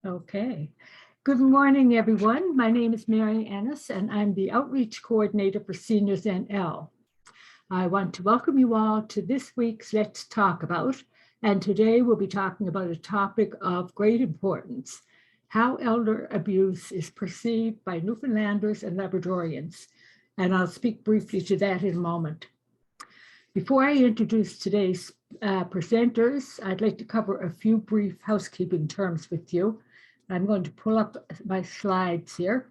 Okay. Good morning, everyone. My name is Mary Annis, and I'm the Outreach Coordinator for Seniors NL. I want to welcome you all to this week's Let's Talk About, and today we'll be talking about a topic of great importance: how elder abuse is perceived by Newfoundlanders and Labradorians, and I'll speak briefly to that in a moment. Before I introduce today's presenters, I'd like to cover a few brief housekeeping terms with you. I'm going to pull up my slides here.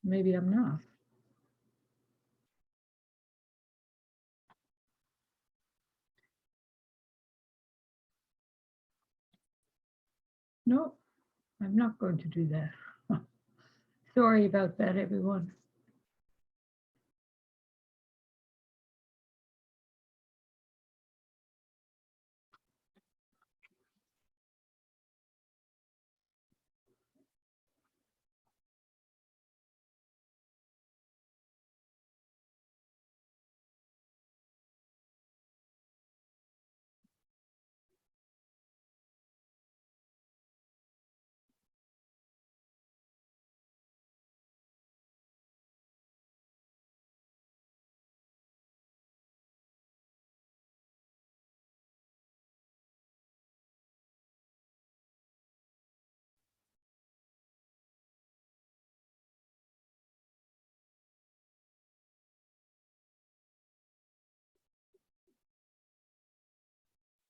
Maybe I'm not. No, I'm not going to do that. Sorry about that, everyone.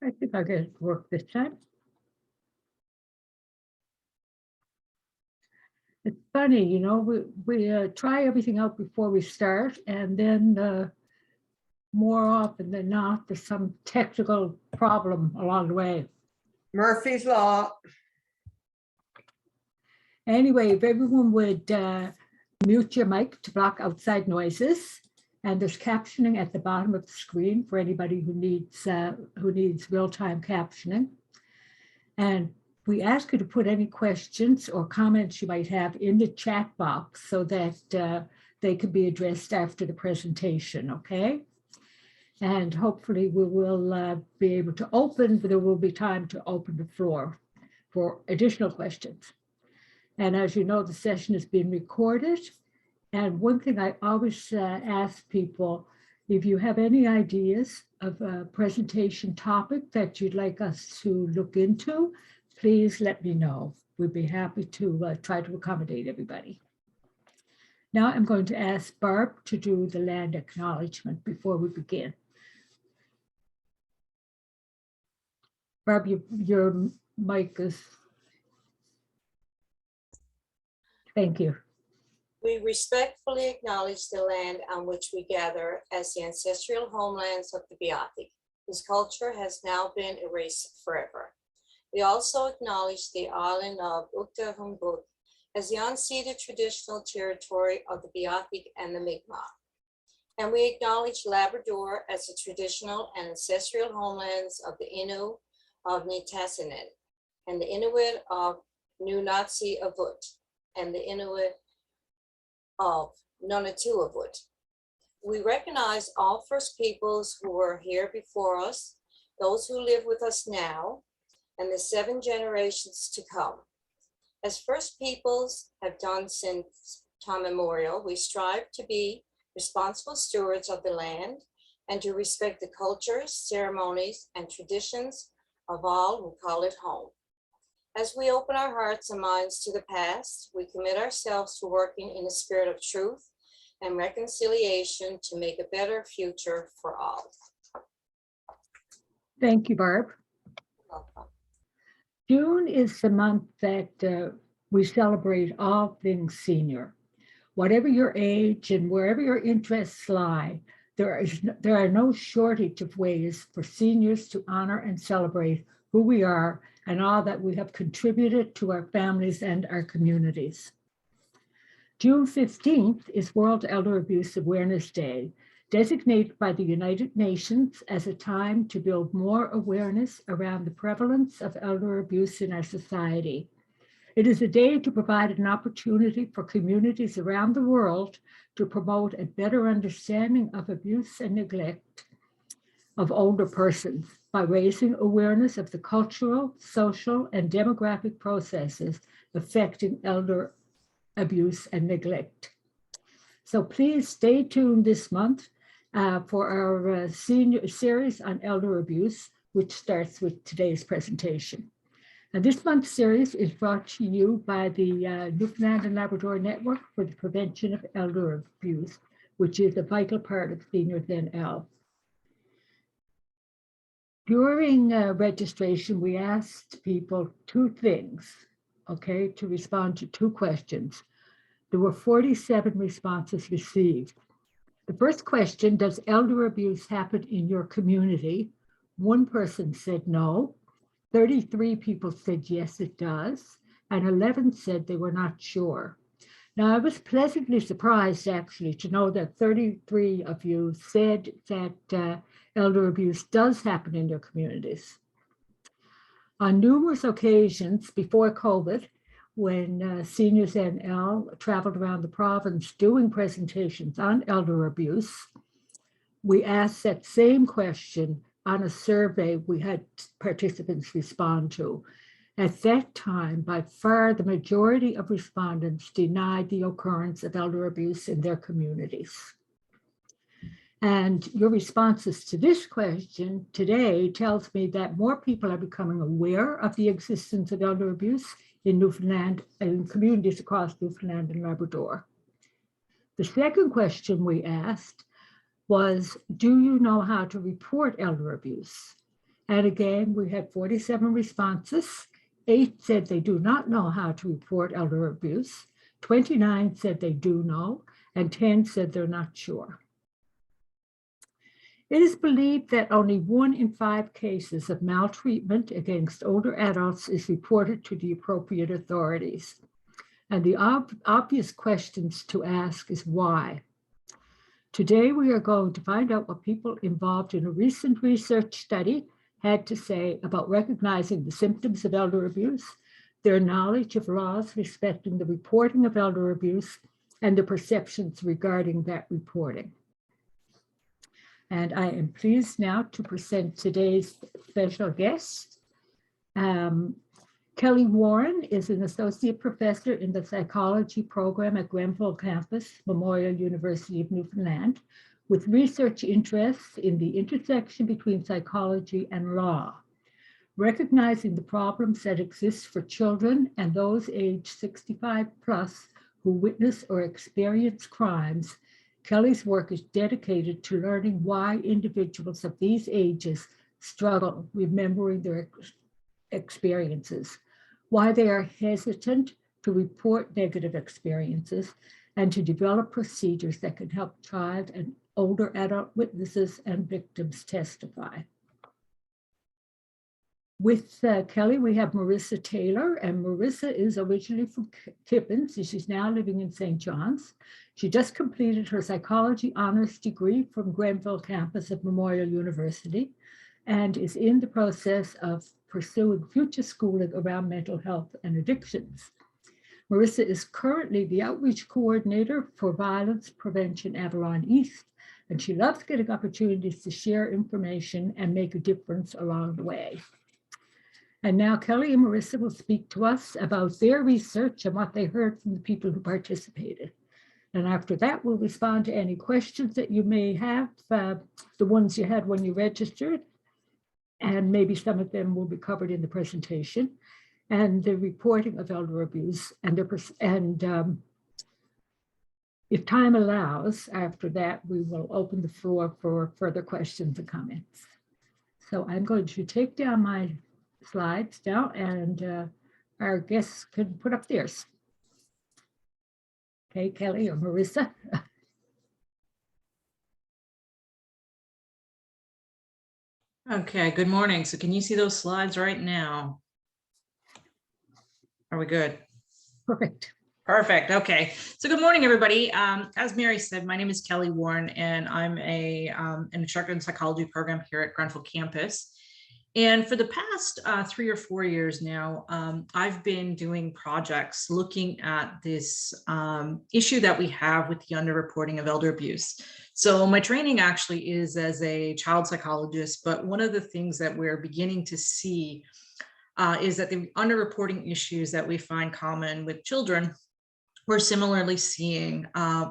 I think I'll get it to work this time. It's funny, you know, we try everything out before we start, and then more often than not, there's some technical problem along the way. Murphy's Law. Anyway, if everyone would mute your mic to block outside noises, and there's captioning at the bottom of the screen for anybody who needs real-time captioning. And we ask you to put any questions or comments you might have in the chat box so that they can be addressed after the presentation, okay? And hopefully we will be able to open, but there will be time to open the floor for additional questions. And as you know, the session is being recorded. And one thing I always ask people, if you have any ideas of a presentation topic that you'd like us to look into, please let me know. We'd be happy to try to accommodate everybody. Now I'm going to ask Barb to do the land acknowledgement before we begin. Barb, your mic is... Thank you. We respectfully acknowledge the land on which we gather as the ancestral homelands of the Beothuk, whose culture has now been erased forever. We also acknowledge the island of Ukta-Humbuk as the unceded traditional territory of the Beothuk and the Mi'kmaq. And we acknowledge Labrador as the traditional and ancestral homelands of the Innu of Nitassinet and the Inuit of Nunatsiavut and the Inuit of Nunatuavut. We recognize all First Peoples who were here before us, those who live with us now, and the 7 generations to come. As First Peoples have done since time immemorial, we strive to be responsible stewards of the land and to respect the cultures, ceremonies, and traditions of all who call it home. As we open our hearts and minds to the past, we commit ourselves to working in a spirit of truth and reconciliation to make a better future for all. Thank you, Barb. Welcome. June is the month that we celebrate all things senior. Whatever your age and wherever your interests lie, there are no shortage of ways for seniors to honor and celebrate who we are and all that we have contributed to our families and our communities. June 15th is World Elder Abuse Awareness Day, designated by the United Nations as a time to build more awareness around the prevalence of elder abuse in our society. It is a day to provide an opportunity for communities around the world to promote a better understanding of abuse and neglect of older persons by raising awareness of the cultural, social, and demographic processes affecting elder abuse and neglect. So please stay tuned this month for our senior series on elder abuse, which starts with today's presentation. And this month's series is brought to you by the Newfoundland and Labrador Network for the Prevention of Elder Abuse, which is a vital part of Seniors NL. During registration, we asked people two things, okay, to respond to two questions. There were 47 responses received. The first question, does elder abuse happen in your community? One person said no. 33 people said yes, it does, and 11 said they were not sure. Now, I was pleasantly surprised, actually, to know that 33 of you said that elder abuse does happen in their communities. On numerous occasions before COVID, when Seniors NL traveled around the province doing presentations on elder abuse, we asked that same question on a survey we had participants respond to. At that time, by far, the majority of respondents denied the occurrence of elder abuse in their communities. And your responses to this question today tells me that more people are becoming aware of the existence of elder abuse in Newfoundland and communities across Newfoundland and Labrador. The second question we asked was, do you know how to report elder abuse? And again, we had 47 responses. 8 said they do not know how to report elder abuse. 29 said they do know, and 10 said they're not sure. It is believed that only 1 in 5 cases of maltreatment against older adults is reported to the appropriate authorities. And the obvious questions to ask is why? Today, we are going to find out what people involved in a recent research study had to say about recognizing the symptoms of elder abuse, their knowledge of laws respecting the reporting of elder abuse, and the perceptions regarding that reporting. And I am pleased now to present today's special guest. Kelly Warren is an associate professor in the psychology program at Grenfell Campus, Memorial University of Newfoundland, with research interests in the intersection between psychology and law. Recognizing the problems that exist for children and those aged 65 plus who witness or experience crimes, Kelly's work is dedicated to learning why individuals of these ages struggle remembering their experiences, why they are hesitant to report negative experiences, and to develop procedures that can help child and older adult witnesses and victims testify. With Kelly, we have Marissa Taylor, and Marissa is originally from Tippins, and she's now living in St. John's. She just completed her psychology honors degree from Grenfell Campus at Memorial University and is in the process of pursuing future schooling around mental health and addictions. Marissa is currently the outreach coordinator for Violence Prevention-Avalon East, and she loves getting opportunities to share information and make a difference along the way. And now Kelly and Marissa will speak to us about their research and what they heard from the people who participated. And after that, we'll respond to any questions that you may have, the ones you had when you registered, and maybe some of them will be covered in the presentation, and the reporting of elder abuse. If time allows, after that, we will open the floor for further questions and comments. So I'm going to take down my slides now, and our guests can put up theirs. Okay, Kelly or Marissa. Okay, good morning. So can you see those slides right now? Are we good? Perfect. Perfect. Okay. So good morning, everybody. As Mary said, my name is Kelly Warren, and I'm an instructor in psychology program here at Grenfell Campus. And for the past 3 or 4 years now, I've been doing projects looking at this issue that we have with the underreporting of elder abuse. So my training actually is as a child psychologist, but one of the things that we're beginning to see is that the underreporting issues that we find common with children, we're similarly seeing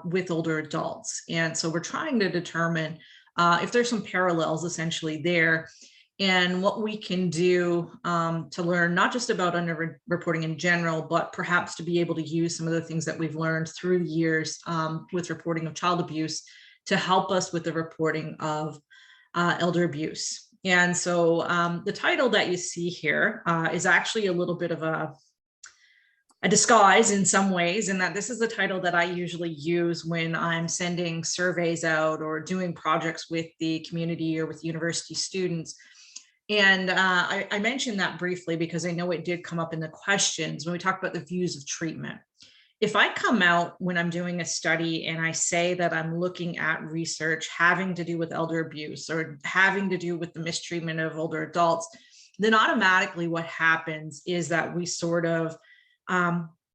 with older adults. And so we're trying to determine if there's some parallels essentially there, and what we can do to learn not just about underreporting in general, but perhaps to be able to use some of the things that we've learned through the years with reporting of child abuse to help us with the reporting of elder abuse. And so the title that you see here is actually a little bit of a disguise in some ways, in that this is the title that I usually use when I'm sending surveys out or doing projects with the community or with university students. And I mentioned that briefly because I know it did come up in the questions when we talk about the views of treatment. If I come out when I'm doing a study and I say that I'm looking at research having to do with elder abuse or having to do with the mistreatment of older adults, then automatically what happens is that we sort of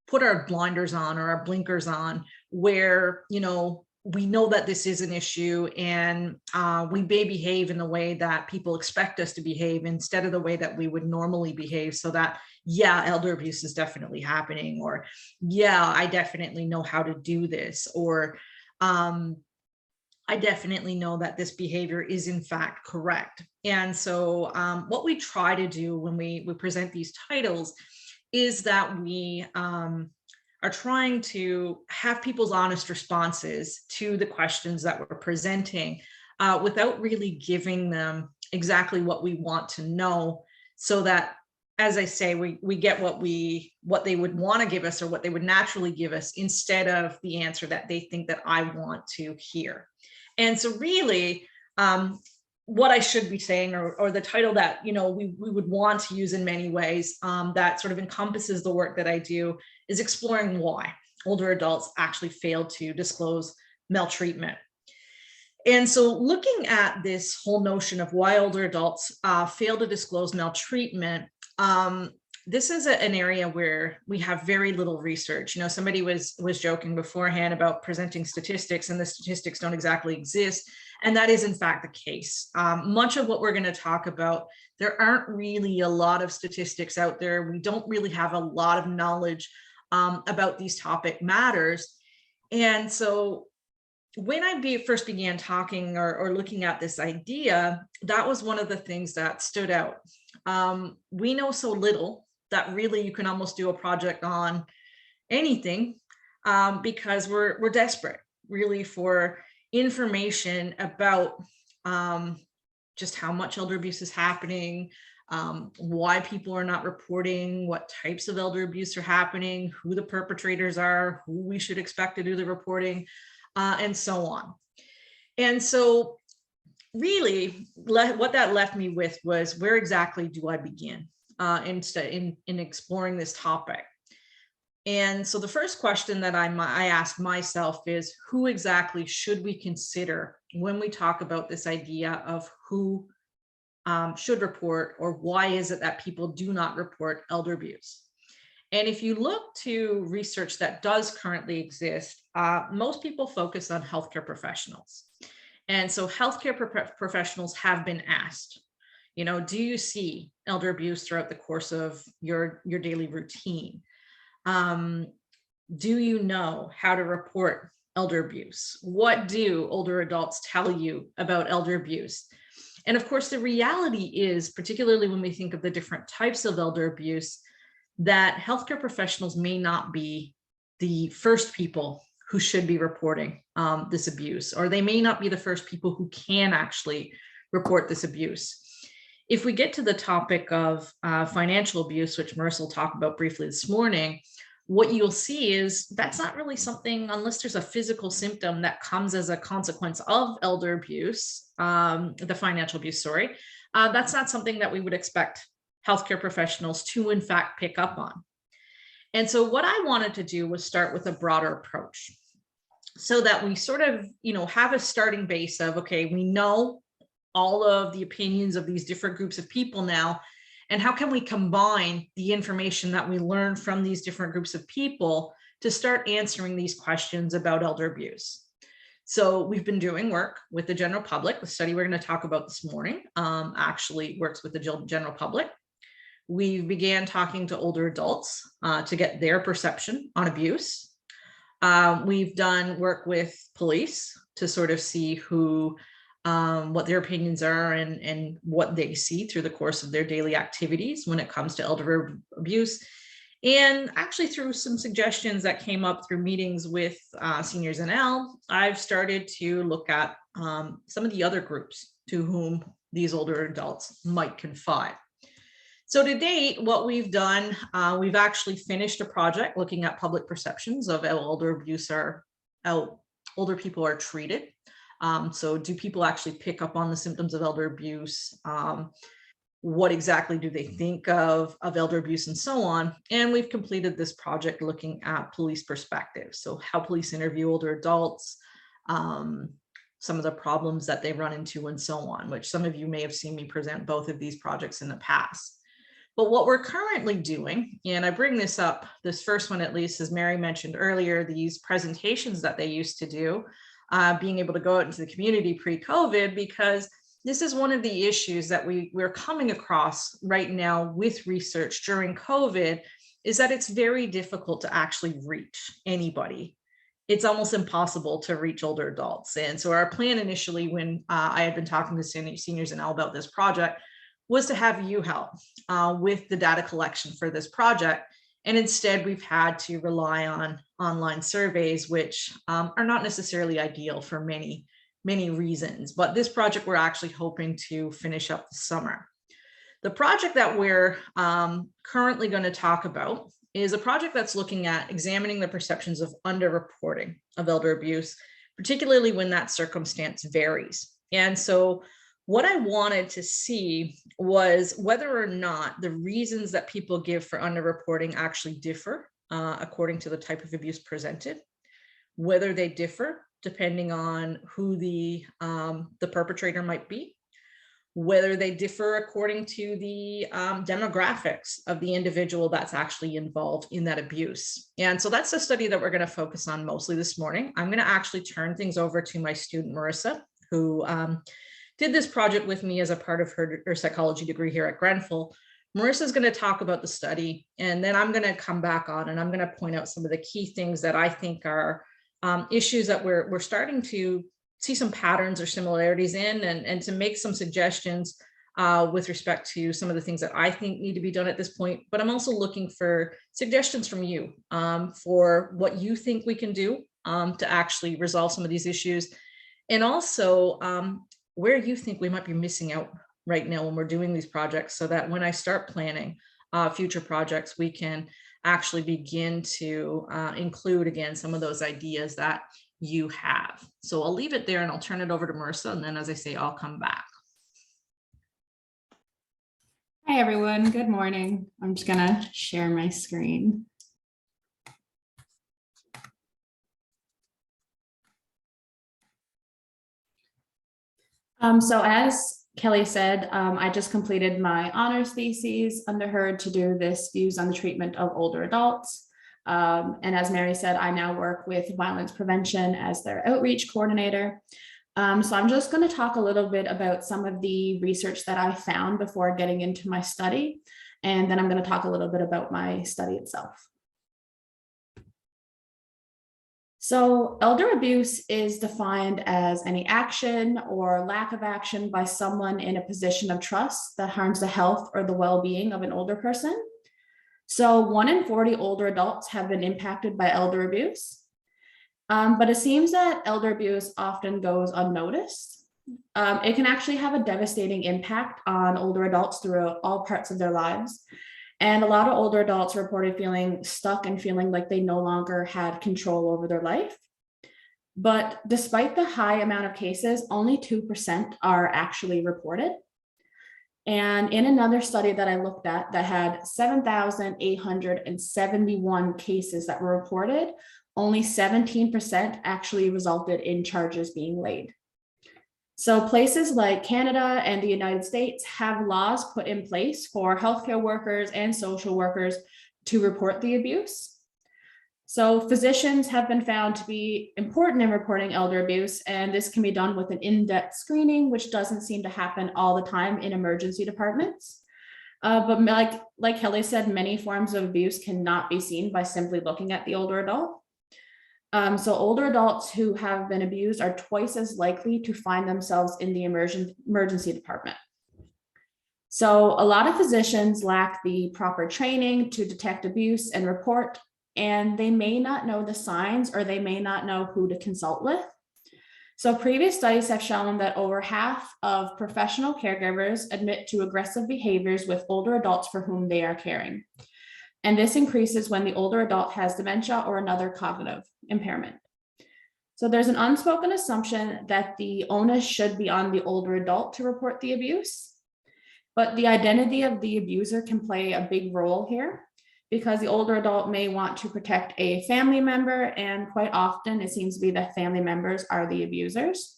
put our blinders on or our blinkers on, where, we know that this is an issue, and we may behave in the way that people expect us to behave instead of the way that we would normally behave, so that, yeah, elder abuse is definitely happening, or yeah, I definitely know how to do this, or I definitely know that this behavior is in fact correct. And so what we try to do when we present these titles is that we are trying to have people's honest responses to the questions that we're presenting without really giving them exactly what we want to know, so that, as I say, we get what they would want to give us or what they would naturally give us, instead of the answer that they think that I want to hear. And so really, what I should be saying, or the title that we would want to use in many ways, that sort of encompasses the work that I do, is exploring why older adults actually fail to disclose maltreatment. And so looking at this whole notion of why older adults fail to disclose maltreatment, this is an area where we have very little research. Somebody was joking beforehand about presenting statistics, and the statistics don't exactly exist. And that is in fact the case. Much of what we're going to talk about, there aren't really a lot of statistics out there. We don't really have a lot of knowledge about these topic matters. And so when I first began talking or looking at this idea, that was one of the things that stood out. We know so little that really you can almost do a project on anything, because we're desperate really for information about just how much elder abuse is happening, why people are not reporting, what types of elder abuse are happening, who the perpetrators are, who we should expect to do the reporting, and so on. And so really what that left me with was, where exactly do I begin in exploring this topic? And so the first question that I asked myself is, who exactly should we consider when we talk about this idea of who should report, or why is it that people do not report elder abuse? And if you look to research that does currently exist, most people focus on healthcare professionals. And so healthcare professionals have been asked, do you see elder abuse throughout the course of your daily routine? Do you know how to report elder abuse? What do older adults tell you about elder abuse? And of course, the reality is, particularly when we think of the different types of elder abuse, that healthcare professionals may not be the first people who should be reporting this abuse, or they may not be the first people who can actually report this abuse. If we get to the topic of financial abuse, which Marissa will talk about briefly this morning, what you'll see is that's not really something, unless there's a physical symptom that comes as a consequence of elder abuse, the financial abuse, sorry, that's not something that we would expect healthcare professionals to in fact pick up on. And so what I wanted to do was start with a broader approach, so that we sort of, have a starting base of, okay, we know all of the opinions of these different groups of people now, and how can we combine the information that we learn from these different groups of people to start answering these questions about elder abuse. So we've been doing work with the general public. The study we're going to talk about this morning actually works with the general public. We began talking to older adults to get their perception on abuse. We've done work with police to sort of see what their opinions are and what they see through the course of their daily activities when it comes to elder abuse. And actually through some suggestions that came up through meetings with Seniors NL, I've started to look at some of the other groups to whom these older adults might confide. So to date, what we've done, we've actually finished a project looking at public perceptions of how older people are treated. So do people actually pick up on the symptoms of elder abuse? What exactly do they think of elder abuse and so on? And we've completed this project looking at police perspectives. So how police interview older adults, some of the problems that they run into and so on, which some of you may have seen me present both of these projects in the past. But what we're currently doing, and I bring this up, this first one at least, as Mary mentioned earlier, these presentations that they used to do, being able to go out into the community pre-COVID, because this is one of the issues that we're coming across right now with research during COVID, is that it's very difficult to actually reach anybody. It's almost impossible to reach older adults. And so our plan initially, when I had been talking to Seniors NL about this project, was to have you help with the data collection for this project. And instead, we've had to rely on online surveys, which are not necessarily ideal for many reasons. But this project, we're actually hoping to finish up this summer. The project that we're currently going to talk about is a project that's looking at examining the perceptions of underreporting of elder abuse, particularly when that circumstance varies. And so what I wanted to see was whether or not the reasons that people give for underreporting actually differ according to the type of abuse presented, whether they differ depending on who the perpetrator might be, whether they differ according to the demographics of the individual that's actually involved in that abuse. And so that's a study that we're going to focus on mostly this morning. I'm going to actually turn things over to my student, Marissa, who did this project with me as a part of her psychology degree here at Grenfell. Marissa's going to talk about the study, and then I'm going to come back on and I'm going to point out some of the key things that I think are issues that we're starting to see some patterns or similarities in, and to make some suggestions with respect to some of the things that I think need to be done at this point. But I'm also looking for suggestions from you for what you think we can do to actually resolve some of these issues, and also where you think we might be missing out right now when we're doing these projects, so that when I start planning future projects, we can actually begin to include again some of those ideas that you have. So I'll leave it there and I'll turn it over to Marissa, and then, as I say, I'll come back. Hi everyone, good morning. I'm just gonna share my screen. So as Kelly said, I just completed my honors thesis under her to do this views on the treatment of older adults. And as Mary said, I now work with Violence Prevention as their outreach coordinator. So I'm just going to talk a little bit about some of the research that I found before getting into my study. And then I'm going to talk a little bit about my study itself. So elder abuse is defined as any action or lack of action by someone in a position of trust that harms the health or the well-being of an older person. So 1 in 40 older adults have been impacted by elder abuse. But it seems that elder abuse often goes unnoticed. It can actually have a devastating impact on older adults throughout all parts of their lives. And a lot of older adults reported feeling stuck and feeling like they no longer had control over their life. But despite the high amount of cases, only 2% are actually reported. And in another study that I looked at that had 7,871 cases that were reported, only 17% actually resulted in charges being laid. So places like Canada and the United States have laws put in place for healthcare workers and social workers to report the abuse. So physicians have been found to be important in reporting elder abuse, and this can be done with an in-depth screening, which doesn't seem to happen all the time in emergency departments. But like Kelly said, many forms of abuse cannot be seen by simply looking at the older adult. So older adults who have been abused are twice as likely to find themselves in the emergency department. So a lot of physicians lack the proper training to detect abuse and report, and they may not know the signs or they may not know who to consult with. So previous studies have shown that over half of professional caregivers admit to aggressive behaviors with older adults for whom they are caring. And this increases when the older adult has dementia or another cognitive impairment. So there's an unspoken assumption that the onus should be on the older adult to report the abuse, but the identity of the abuser can play a big role here, because the older adult may want to protect a family member, and quite often it seems to be that family members are the abusers.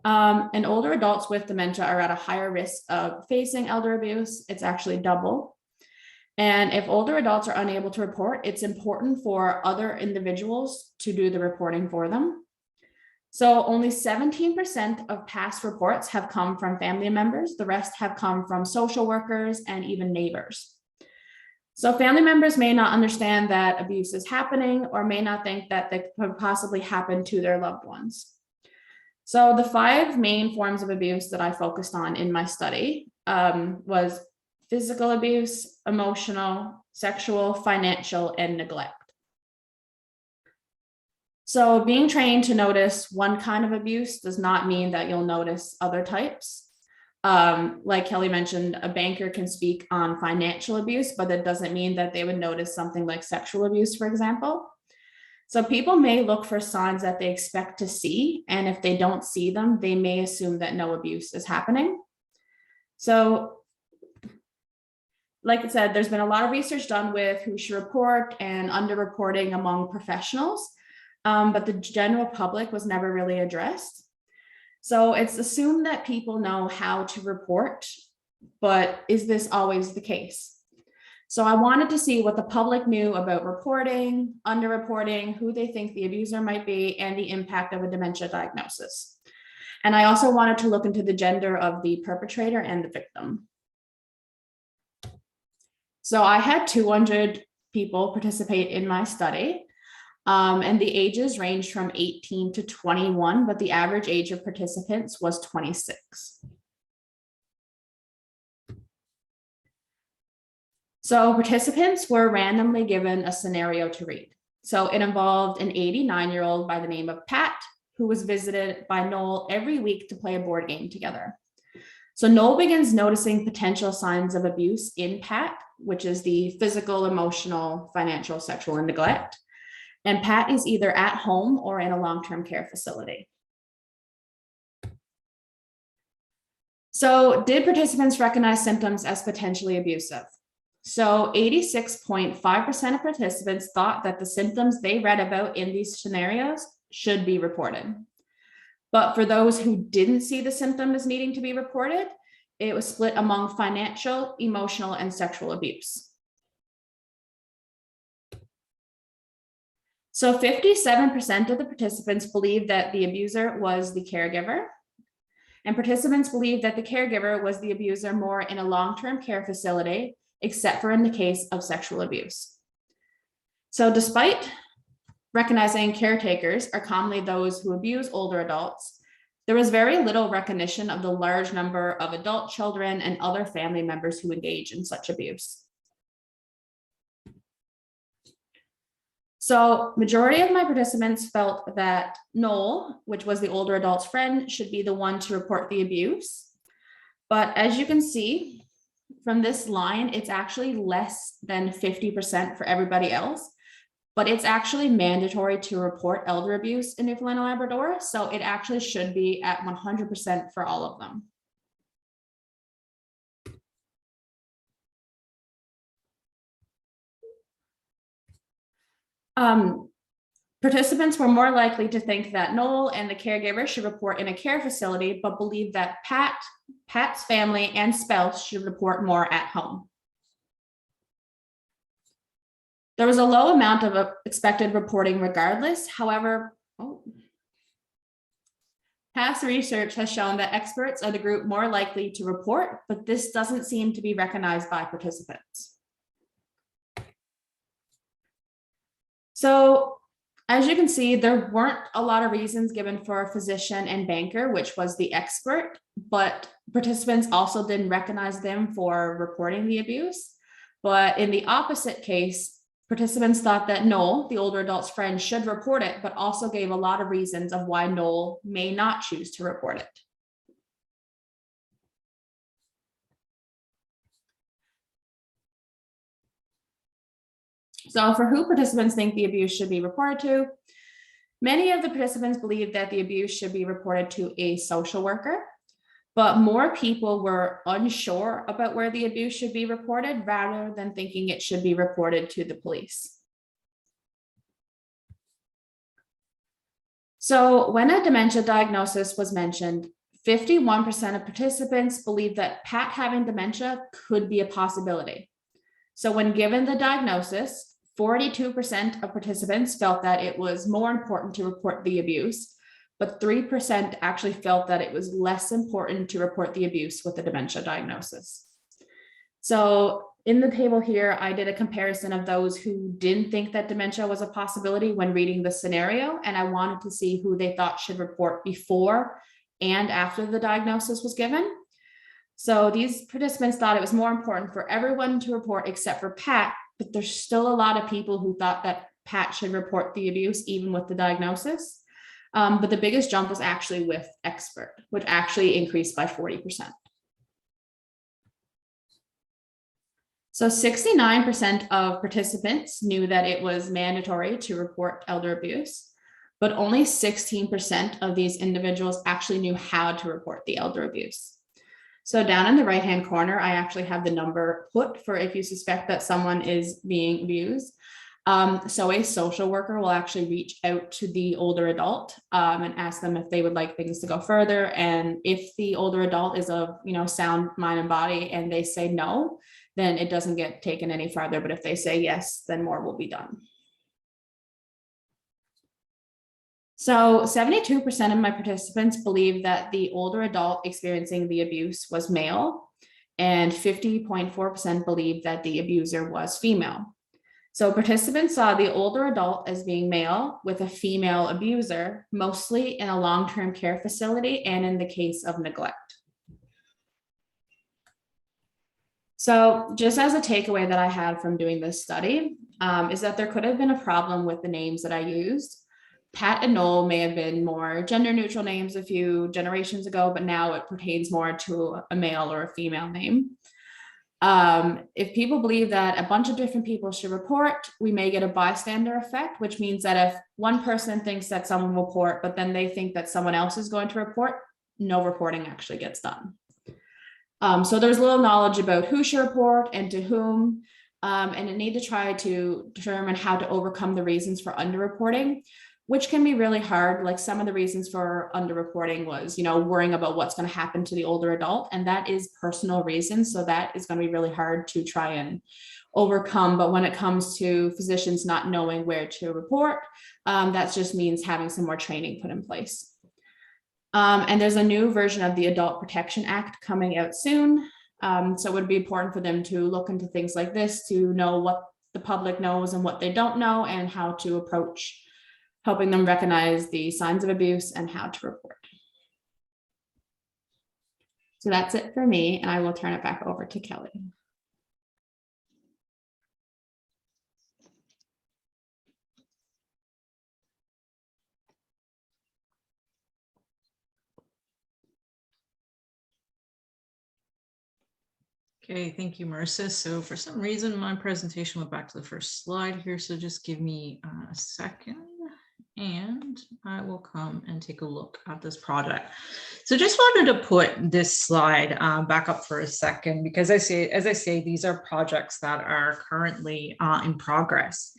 And older adults with dementia are at a higher risk of facing elder abuse. It's actually double. And if older adults are unable to report, it's important for other individuals to do the reporting for them. So only 17% of past reports have come from family members. The rest have come from social workers and even neighbors. So family members may not understand that abuse is happening or may not think that it could possibly happen to their loved ones. So the 5 main forms of abuse that I focused on in my study was physical abuse, emotional, sexual, financial, and neglect. So being trained to notice one kind of abuse does not mean that you'll notice other types. Like Kelly mentioned, a banker can speak on financial abuse, but that doesn't mean that they would notice something like sexual abuse, for example. So people may look for signs that they expect to see, and if they don't see them, they may assume that no abuse is happening. So, like I said, there's been a lot of research done with who should report and underreporting among professionals, but the general public was never really addressed. So it's assumed that people know how to report, but is this always the case? So I wanted to see what the public knew about reporting, underreporting, who they think the abuser might be, and the impact of a dementia diagnosis. And I also wanted to look into the gender of the perpetrator and the victim. So I had 200 people participate in my study. And the ages ranged from 18 to 21, but the average age of participants was 26. So participants were randomly given a scenario to read. So it involved an 89-year-old by the name of Pat, who was visited by Noel every week to play a board game together. So Noel begins noticing potential signs of abuse in Pat, which is the physical, emotional, financial, sexual, and neglect. And Pat is either at home or in a long-term care facility. So did participants recognize symptoms as potentially abusive? So 86.5% of participants thought that the symptoms they read about in these scenarios should be reported. But for those who didn't see the symptom as needing to be reported, it was split among financial, emotional, and sexual abuse. So 57% of the participants believed that the abuser was the caregiver, and participants believed that the caregiver was the abuser more in a long-term care facility, except for in the case of sexual abuse. So despite recognizing caretakers are commonly those who abuse older adults, there was very little recognition of the large number of adult children and other family members who engage in such abuse. So majority of my participants felt that Noel, which was the older adult's friend, should be the one to report the abuse. But as you can see from this line, it's actually less than 50% for everybody else, but it's actually mandatory to report elder abuse in Newfoundland and Labrador. So it actually should be at 100% for all of them. Participants were more likely to think that Noel and the caregiver should report in a care facility, but believed that Pat's family and spouse should report more at home. There was a low amount of expected reporting regardless. However, past research has shown that experts are the group more likely to report, but this doesn't seem to be recognized by participants. So, as you can see, there weren't a lot of reasons given for physician and banker, which was the expert, but participants also didn't recognize them for reporting the abuse. But in the opposite case, participants thought that Noel, the older adult's friend, should report it, but also gave a lot of reasons of why Noel may not choose to report it. So for who participants think the abuse should be reported to, many of the participants believe that the abuse should be reported to a social worker, but more people were unsure about where the abuse should be reported rather than thinking it should be reported to the police. So when a dementia diagnosis was mentioned, 51% of participants believed that Pat having dementia could be a possibility. So when given the diagnosis, 42% of participants felt that it was more important to report the abuse, but 3% actually felt that it was less important to report the abuse with a dementia diagnosis. So in the table here, I did a comparison of those who didn't think that dementia was a possibility when reading the scenario, and I wanted to see who they thought should report before and after the diagnosis was given. So these participants thought it was more important for everyone to report except for Pat, but there's still a lot of people who thought that Pat should report the abuse even with the diagnosis. But the biggest jump was actually with expert, which actually increased by 40%. So 69% of participants knew that it was mandatory to report elder abuse, but only 16% of these individuals actually knew how to report the elder abuse. So down in the right-hand corner, I actually have the number put for if you suspect that someone is being abused. So a social worker will actually reach out to the older adult and ask them if they would like things to go further. And if the older adult is of sound mind and body and they say no, then it doesn't get taken any farther. But if they say yes, then more will be done. So 72% of my participants believe that the older adult experiencing the abuse was male, and 50.4% believe that the abuser was female. So participants saw the older adult as being male with a female abuser, mostly in a long-term care facility and in the case of neglect. So just as a takeaway that I had from doing this study is that there could have been a problem with the names that I used. Pat and Noel may have been more gender neutral names a few generations ago, but now it pertains more to a male or a female name. If people believe that a bunch of different people should report, we may get a bystander effect, which means that if one person thinks that someone will report, but then they think that someone else is going to report, no reporting actually gets done. So there's little knowledge about who should report and to whom, and a need to try to determine how to overcome the reasons for underreporting, which can be really hard. Like some of the reasons for underreporting was, worrying about what's going to happen to the older adult. And that is personal reasons. So that is going to be really hard to try and overcome. But when it comes to physicians not knowing where to report, that just means having some more training put in place. And there's a new version of the Adult Protection Act coming out soon. So it would be important for them to look into things like this to know what the public knows and what they don't know, and how to approach helping them recognize the signs of abuse and how to report. So that's it for me, and I will turn it back over to Kelly. Okay, thank you, Marissa. So for some reason, my presentation went back to the first slide here. So just give me a second and I will come and take a look at this project. So just wanted to put this slide back up for a second, because as I say, these are projects that are currently in progress.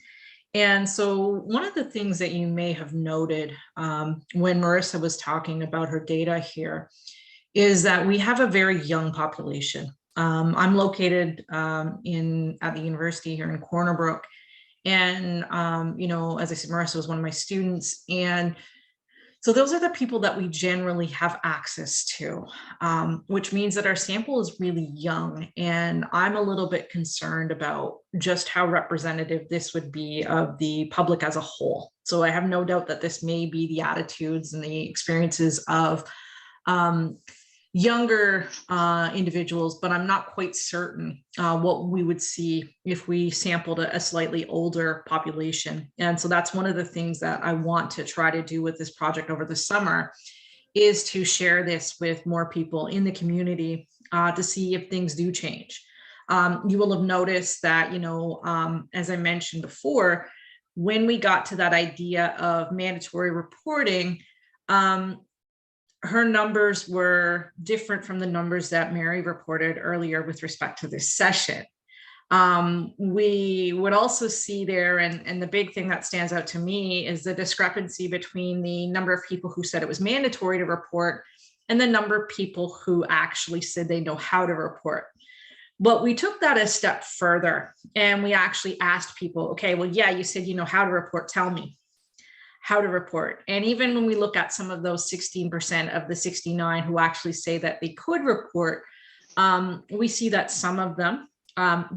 And so one of the things that you may have noted when Marissa was talking about her data here is that we have a very young population. I'm located at the university here in Corner Brook. And, as I said, Marissa was one of my students. And so those are the people that we generally have access to, which means that our sample is really young. And I'm a little bit concerned about just how representative this would be of the public as a whole. So I have no doubt that this may be the attitudes and the experiences of younger individuals, but I'm not quite certain what we would see if we sampled a slightly older population. And so that's one of the things that I want to try to do with this project over the summer, is to share this with more people in the community to see if things do change. You will have noticed that, as I mentioned before, when we got to that idea of mandatory reporting, her numbers were different from the numbers that Mary reported earlier with respect to this session. We would also see there, and the big thing that stands out to me is the discrepancy between the number of people who said it was mandatory to report and the number of people who actually said they know how to report. But we took that a step further, and we actually asked people, okay, well, yeah, you said you know how to report, tell me how to report. And even when we look at some of those 16% of the 69 who actually say that they could report, we see that some of them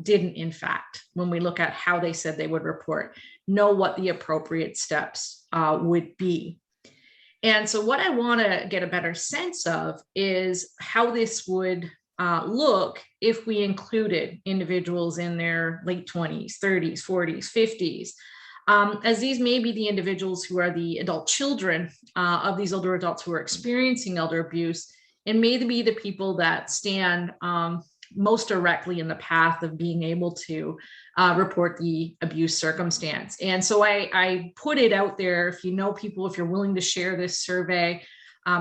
didn't, in fact, when we look at how they said they would report, know what the appropriate steps would be. And so what I want to get a better sense of is how this would look if we included individuals in their late 20s, 30s, 40s, 50s, as these may be the individuals who are the adult children of these older adults who are experiencing elder abuse, and may be the people that stand most directly in the path of being able to report the abuse circumstance. And so I put it out there. If you know people, if you're willing to share this survey,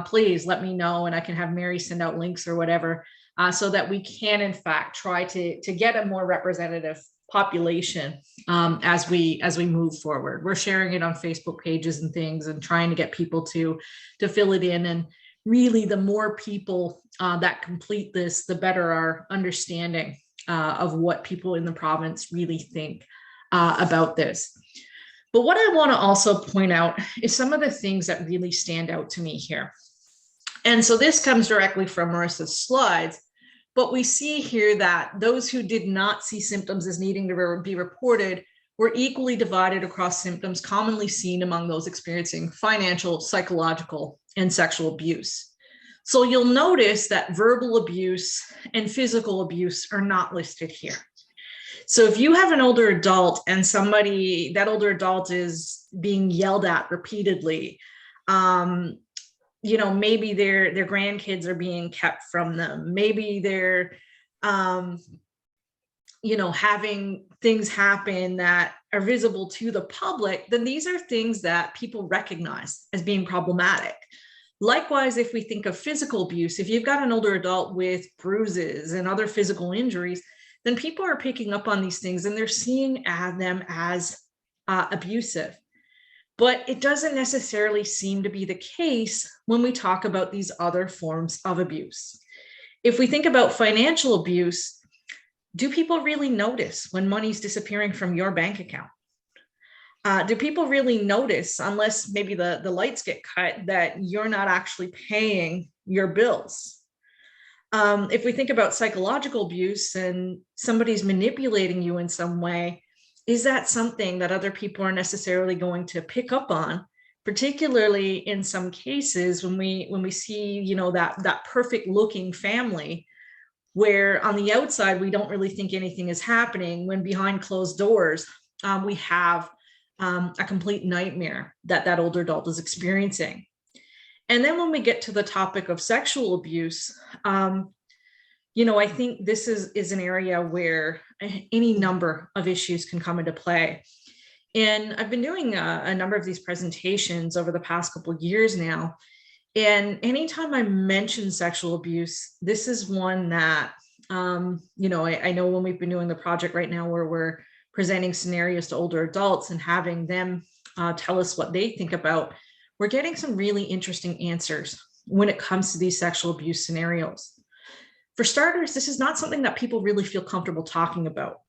please let me know, and I can have Mary send out links or whatever, so that we can in fact try to get a more representative population as we move forward. We're sharing it on Facebook pages and things, and trying to get people to fill it in. And really, the more people that complete this, the better our understanding of what people in the province really think about this. But what I want to also point out is some of the things that really stand out to me here. And so this comes directly from Marissa's slides. But we see here that those who did not see symptoms as needing to be reported were equally divided across symptoms commonly seen among those experiencing financial, psychological, and sexual abuse. So you'll notice that verbal abuse and physical abuse are not listed here. So if you have an older adult and that older adult is being yelled at repeatedly, maybe their grandkids are being kept from them. Maybe they're, having things happen that are visible to the public, then these are things that people recognize as being problematic. Likewise, if we think of physical abuse, if you've got an older adult with bruises and other physical injuries, then people are picking up on these things and they're seeing them as abusive. But it doesn't necessarily seem to be the case when we talk about these other forms of abuse. If we think about financial abuse, do people really notice when money's disappearing from your bank account? Do people really notice, unless maybe the lights get cut, that you're not actually paying your bills? If we think about psychological abuse and somebody's manipulating you in some way, is that something that other people are necessarily going to pick up on, particularly in some cases when we see, that perfect looking family where on the outside, we don't really think anything is happening, when behind closed doors, we have a complete nightmare that older adult is experiencing. And then when we get to the topic of sexual abuse, I think this is an area where any number of issues can come into play. And I've been doing a number of these presentations over the past couple of years now. And anytime I mention sexual abuse, this is one that, I know when we've been doing the project right now where we're presenting scenarios to older adults and having them tell us what they think about, we're getting some really interesting answers when it comes to these sexual abuse scenarios. For starters, this is not something that people really feel comfortable talking about.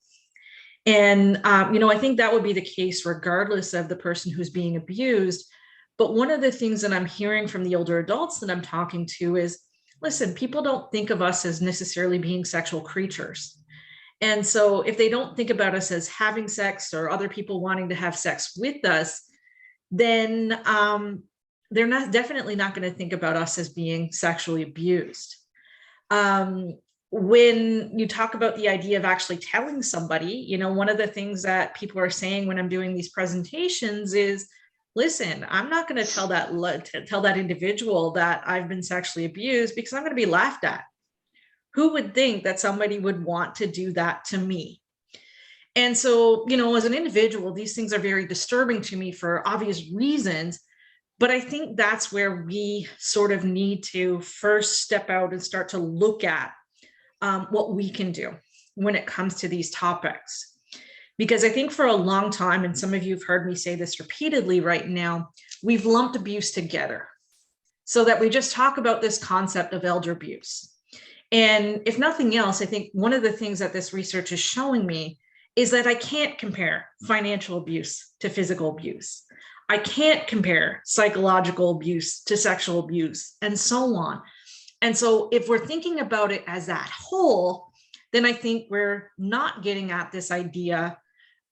And, I think that would be the case regardless of the person who's being abused. But one of the things that I'm hearing from the older adults that I'm talking to is, listen, people don't think of us as necessarily being sexual creatures. And so if they don't think about us as having sex or other people wanting to have sex with us, then they're definitely not going to think about us as being sexually abused. When you talk about the idea of actually telling somebody, one of the things that people are saying when I'm doing these presentations is, listen, I'm not going to tell that individual that I've been sexually abused because I'm going to be laughed at. Who would think that somebody would want to do that to me? And so, as an individual, these things are very disturbing to me for obvious reasons. But I think that's where we sort of need to first step out and start to look at what we can do when it comes to these topics. Because I think for a long time, and some of you have heard me say this repeatedly right now, we've lumped abuse together so that we just talk about this concept of elder abuse. And if nothing else, I think one of the things that this research is showing me is that I can't compare financial abuse to physical abuse. I can't compare psychological abuse to sexual abuse, and so on. And so if we're thinking about it as that whole, then I think we're not getting at this idea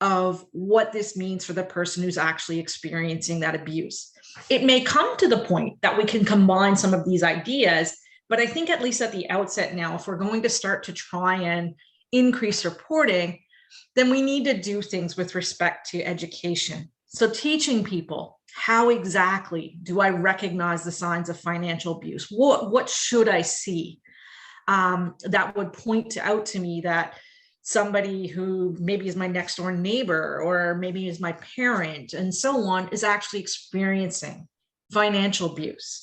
of what this means for the person who's actually experiencing that abuse. It may come to the point that we can combine some of these ideas, but I think at least at the outset now, if we're going to start to try and increase reporting, then we need to do things with respect to education. So teaching people, how exactly do I recognize the signs of financial abuse? What should I see that would point out to me that somebody who maybe is my next door neighbor or maybe is my parent and so on is actually experiencing financial abuse?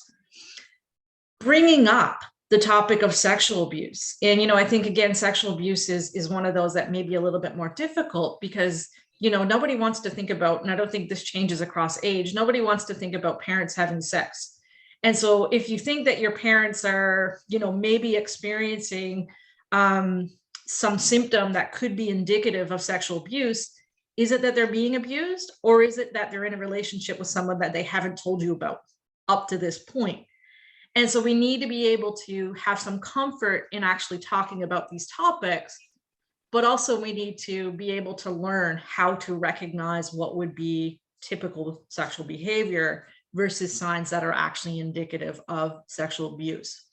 Bringing up the topic of sexual abuse. And, I think, again, sexual abuse is one of those that may be a little bit more difficult because nobody wants to think about, and I don't think this changes across age, nobody wants to think about parents having sex. And so if you think that your parents are, maybe experiencing some symptom that could be indicative of sexual abuse, is it that they're being abused, or is it that they're in a relationship with someone that they haven't told you about up to this point? And so we need to be able to have some comfort in actually talking about these topics, but also we need to be able to learn how to recognize what would be typical sexual behavior versus signs that are actually indicative of sexual abuse.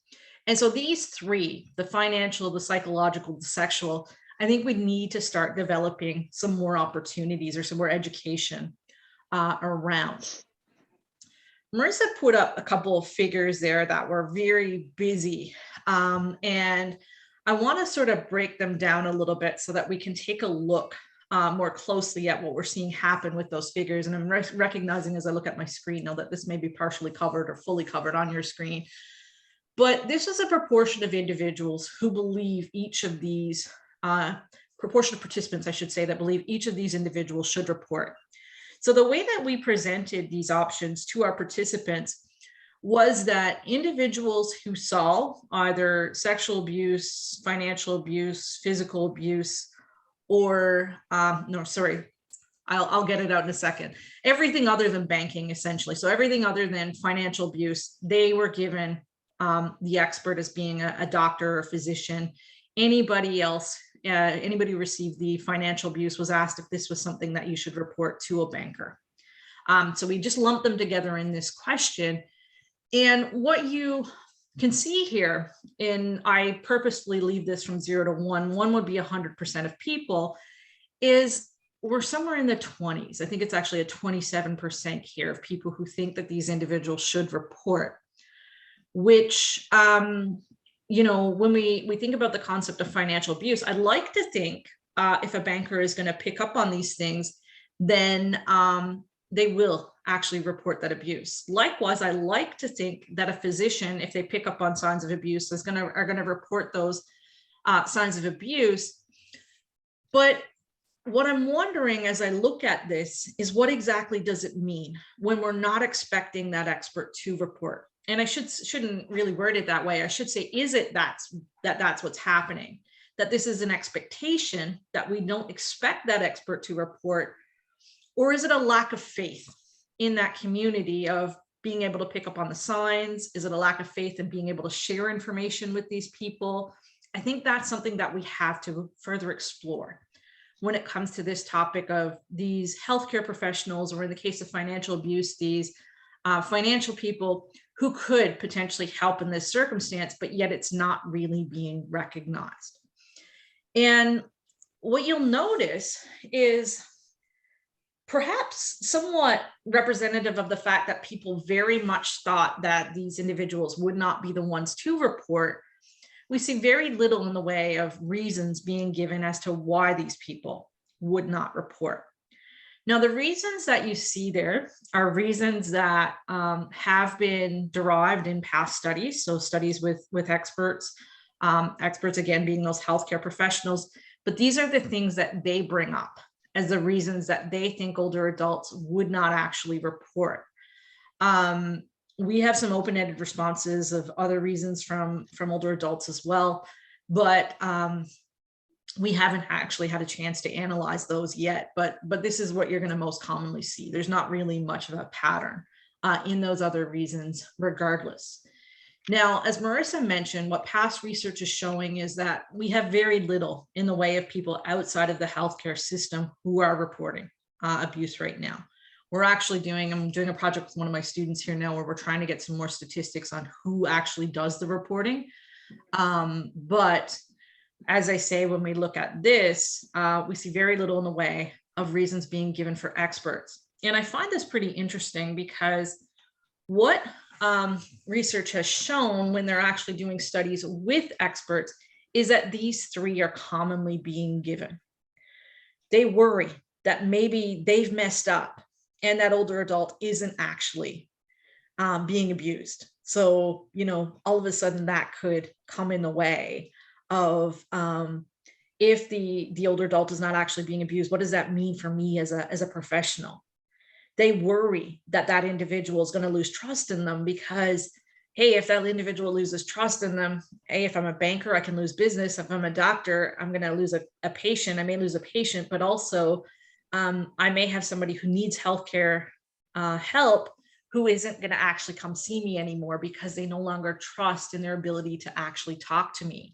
And so these three, the financial, the psychological, the sexual, I think we need to start developing some more opportunities or some more education around. Marissa put up a couple of figures there that were very busy. And I want to sort of break them down a little bit so that we can take a look more closely at what we're seeing happen with those figures. And I'm recognizing as I look at my screen now that this may be partially covered or fully covered on your screen. But this is a proportion of individuals who believe each of these, proportion of participants, I should say, that believe each of these individuals should report. So the way that we presented these options to our participants was that individuals who saw either sexual abuse, financial abuse, physical abuse, or I'll get it out in a second. Everything other than banking, essentially. So everything other than financial abuse, they were given the expert as being a doctor or physician. Anybody else, anybody who received the financial abuse was asked if this was something that you should report to a banker. So we just lumped them together in this question. And what you can see here, and I purposefully leave this from 0 to 1, 1 would be 100% of people, is we're somewhere in the 20s. I think it's actually a 27% here of people who think that these individuals should report, which, when we think about the concept of financial abuse, I'd like to think if a banker is going to pick up on these things, then they will actually report that abuse. Likewise, I like to think that a physician, if they pick up on signs of abuse, are going to report those signs of abuse. But what I'm wondering as I look at this is what exactly does it mean when we're not expecting that expert to report? And I shouldn't really word it that way. I should say, is it that's what's happening? That this is an expectation that we don't expect that expert to report? Or is it a lack of faith in that community of being able to pick up on the signs? Is it a lack of faith in being able to share information with these people? I think that's something that we have to further explore when it comes to this topic of these healthcare professionals, or in the case of financial abuse, these financial people who could potentially help in this circumstance, but yet it's not really being recognized. And what you'll notice is perhaps somewhat representative of the fact that people very much thought that these individuals would not be the ones to report. We see very little in the way of reasons being given as to why these people would not report. Now, the reasons that you see there are reasons that have been derived in past studies. So studies with experts, experts again being those healthcare professionals, but these are the things that they bring up as the reasons that they think older adults would not actually report. We have some open-ended responses of other reasons from older adults as well, but we haven't actually had a chance to analyze those yet. But this is what you're going to most commonly see. There's not really much of a pattern in those other reasons, regardless. Now, as Marissa mentioned, what past research is showing is that we have very little in the way of people outside of the healthcare system who are reporting abuse right now. I'm doing a project with one of my students here now where we're trying to get some more statistics on who actually does the reporting. But as I say, when we look at this, we see very little in the way of reasons being given for experts. And I find this pretty interesting because what research has shown when they're actually doing studies with experts is that these three are commonly being given. They worry that maybe they've messed up and that older adult isn't actually being abused. So, all of a sudden that could come in the way of if the older adult is not actually being abused, what does that mean for me as a professional? They worry that that individual is going to lose trust in them because, hey, if that individual loses trust in them, hey, if I'm a banker, I can lose business. If I'm a doctor, I'm going to lose a patient. I may lose a patient, but also I may have somebody who needs healthcare help who isn't going to actually come see me anymore because they no longer trust in their ability to actually talk to me.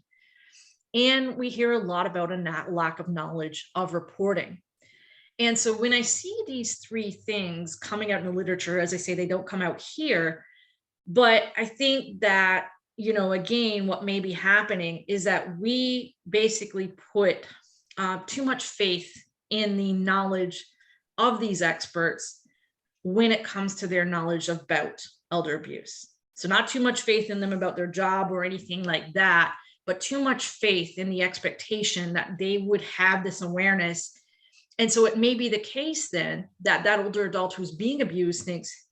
And we hear a lot about a lack of knowledge of reporting. And so when I see these three things coming out in the literature, as I say, they don't come out here, but I think that, again, what may be happening is that we basically put too much faith in the knowledge of these experts when it comes to their knowledge about elder abuse. So not too much faith in them about their job or anything like that, but too much faith in the expectation that they would have this awareness. And so it may be the case then that that older adult who's being abused thinks,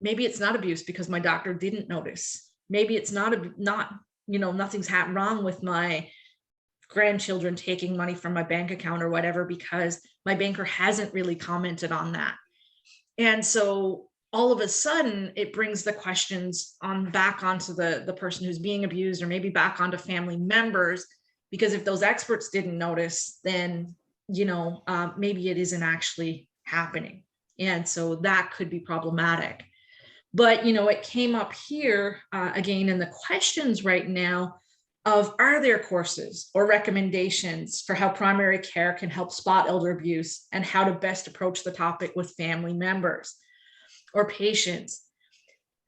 maybe it's not abuse because my doctor didn't notice. Maybe it's nothing's wrong with my grandchildren taking money from my bank account or whatever because my banker hasn't really commented on that. And so all of a sudden it brings the questions back onto the person who's being abused, or maybe back onto family members, because if those experts didn't notice, then maybe it isn't actually happening. And so that could be problematic. But, it came up here again in the questions right now of, are there courses or recommendations for how primary care can help spot elder abuse and how to best approach the topic with family members or patients?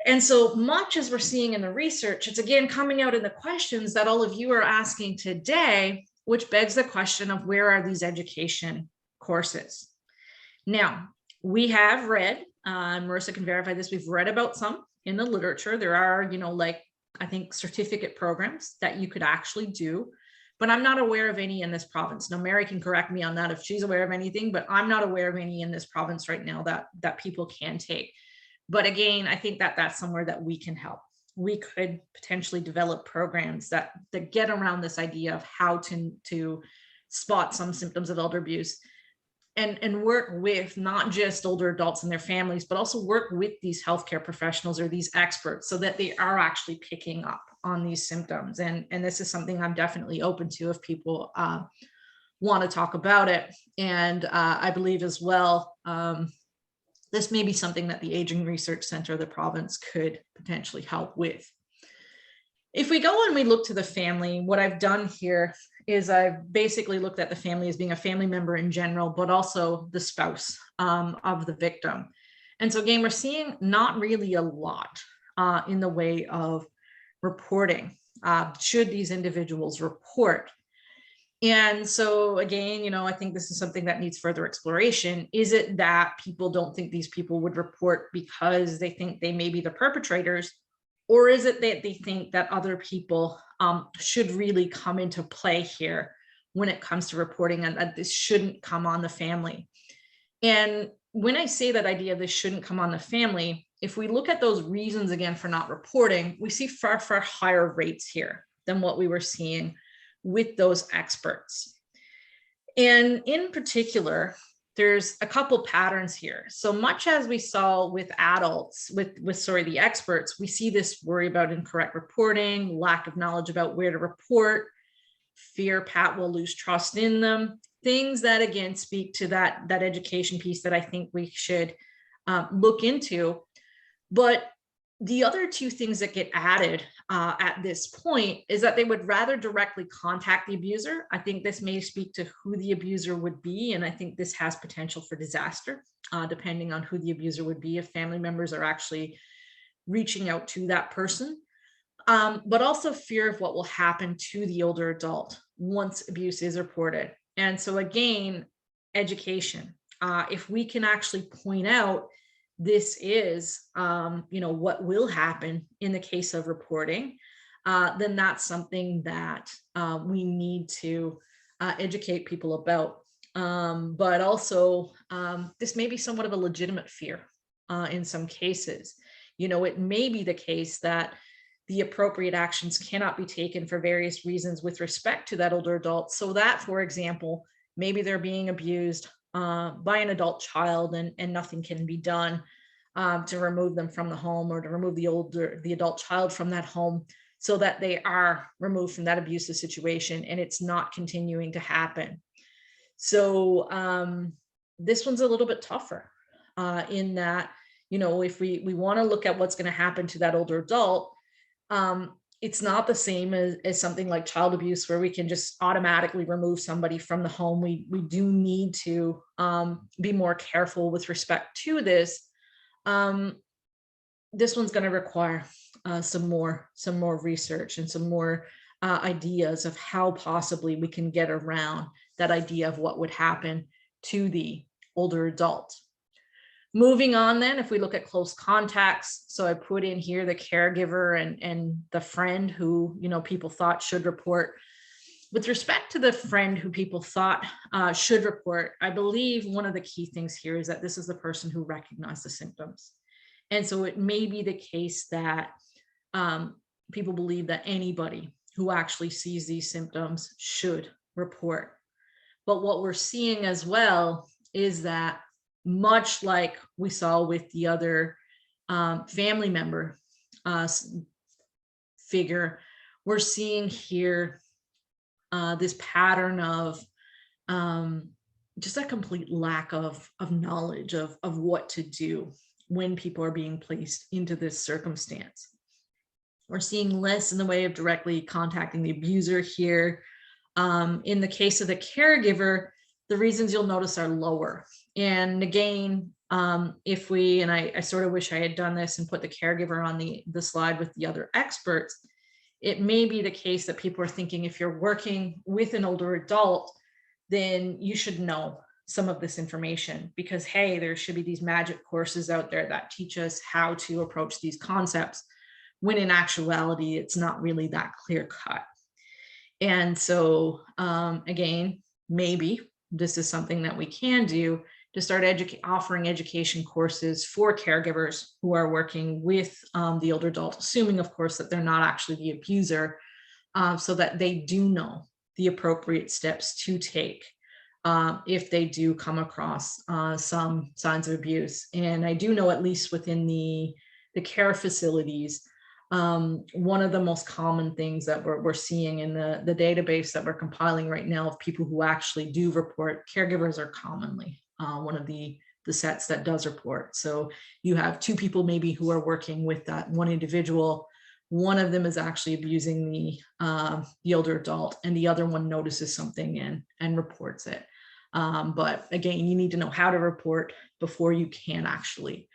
And so much as we're seeing in the research, it's again coming out in the questions that all of you are asking today, which begs the question of where are these education courses? Now, we have read, Marissa can verify this, we've read about some in the literature. There are, I think certificate programs that you could actually do, but I'm not aware of any in this province. Now, Mary can correct me on that if she's aware of anything, but I'm not aware of any in this province right now that people can take. But again, I think that that's somewhere that we can help. We could potentially develop programs that get around this idea of how to spot some symptoms of elder abuse, and work with not just older adults and their families, but also work with these healthcare professionals or these experts so that they are actually picking up on these symptoms. And this is something I'm definitely open to if people want to talk about it. And I believe as well, this may be something that the Aging Research Center of the province could potentially help with. If we go and we look to the family, what I've done here is I've basically looked at the family as being a family member in general, but also the spouse of the victim. And so again, we're seeing not really a lot in the way of reporting. Should these individuals report? And so again, you know, I think this is something that needs further exploration. Is it that people don't think these people would report because they think they may be the perpetrators? Or is it that they think that other people should really come into play here when it comes to reporting, and that this shouldn't come on the family? And when I say that idea, this shouldn't come on the family, if we look at those reasons again for not reporting, we see far, far higher rates here than what we were seeing with those experts. And in particular, there's a couple patterns here. So much as we saw with adults, with the experts, we see this worry about incorrect reporting, lack of knowledge about where to report, fear Pat will lose trust in them, things that again speak to that education piece that I think we should look into. But the other two things that get added at this point is that they would rather directly contact the abuser. I think this may speak to who the abuser would be, and I think this has potential for disaster, depending on who the abuser would be if family members are actually reaching out to that person. But also fear of what will happen to the older adult once abuse is reported. And so again, education. If we can actually point out this is, what will happen in the case of reporting, then that's something that we need to educate people about. But also, this may be somewhat of a legitimate fear in some cases. You know, it may be the case that the appropriate actions cannot be taken for various reasons with respect to that older adult. So that, for example, maybe they're being abused by an adult child and nothing can be done to remove them from the home, or to remove the adult child from that home, so that they are removed from that abusive situation and it's not continuing to happen. So this one's a little bit tougher in that, if we want to look at what's going to happen to that older adult, it's not the same as something like child abuse where we can just automatically remove somebody from the home. We do need to be more careful with respect to this. This one's going to require some more research and some more ideas of how possibly we can get around that idea of what would happen to the older adult. Moving on then, if we look at close contacts, so I put in here the caregiver and the friend who, people thought should report. With respect to the friend who people thought should report, I believe one of the key things here is that this is the person who recognized the symptoms. And so it may be the case that people believe that anybody who actually sees these symptoms should report. But what we're seeing as well is that, much like we saw with the other family member figure, we're seeing here this pattern of just a complete lack of knowledge of what to do when people are being placed into this circumstance. We're seeing less in the way of directly contacting the abuser here. In the case of the caregiver, the reasons you'll notice are lower. And again, if we, and I sort of wish I had done this and put the caregiver on the slide with the other experts, it may be the case that people are thinking if you're working with an older adult, then you should know some of this information because, hey, there should be these magic courses out there that teach us how to approach these concepts, when in actuality, it's not really that clear cut. And so again, maybe this is something that we can do to start offering education courses for caregivers who are working with the older adult, assuming, of course, that they're not actually the abuser, so that they do know the appropriate steps to take if they do come across some signs of abuse. And I do know, at least within the care facilities, one of the most common things that we're seeing in the database that we're compiling right now of people who actually do report, caregivers are commonly one of the sets that does report. So you have two people maybe who are working with that one individual. One of them is actually abusing the older adult, and the other one notices something and reports it. But again, you need to know how to report before you can actually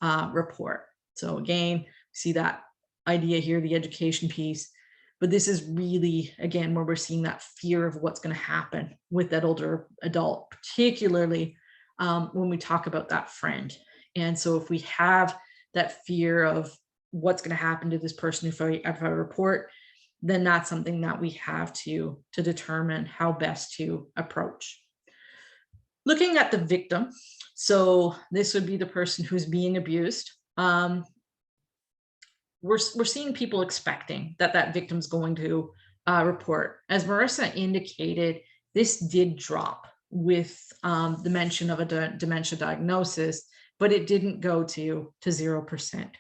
report. So again, see that idea here, the education piece, but this is really, again, where we're seeing that fear of what's going to happen with that older adult, particularly when we talk about that friend. And so if we have that fear of what's going to happen to this person if I report, then that's something that we have to determine how best to approach. Looking at the victim, so this would be the person who's being abused. We're seeing people expecting that victim's going to report. As Marissa indicated, this did drop with the mention of a dementia diagnosis, but it didn't go to 0%.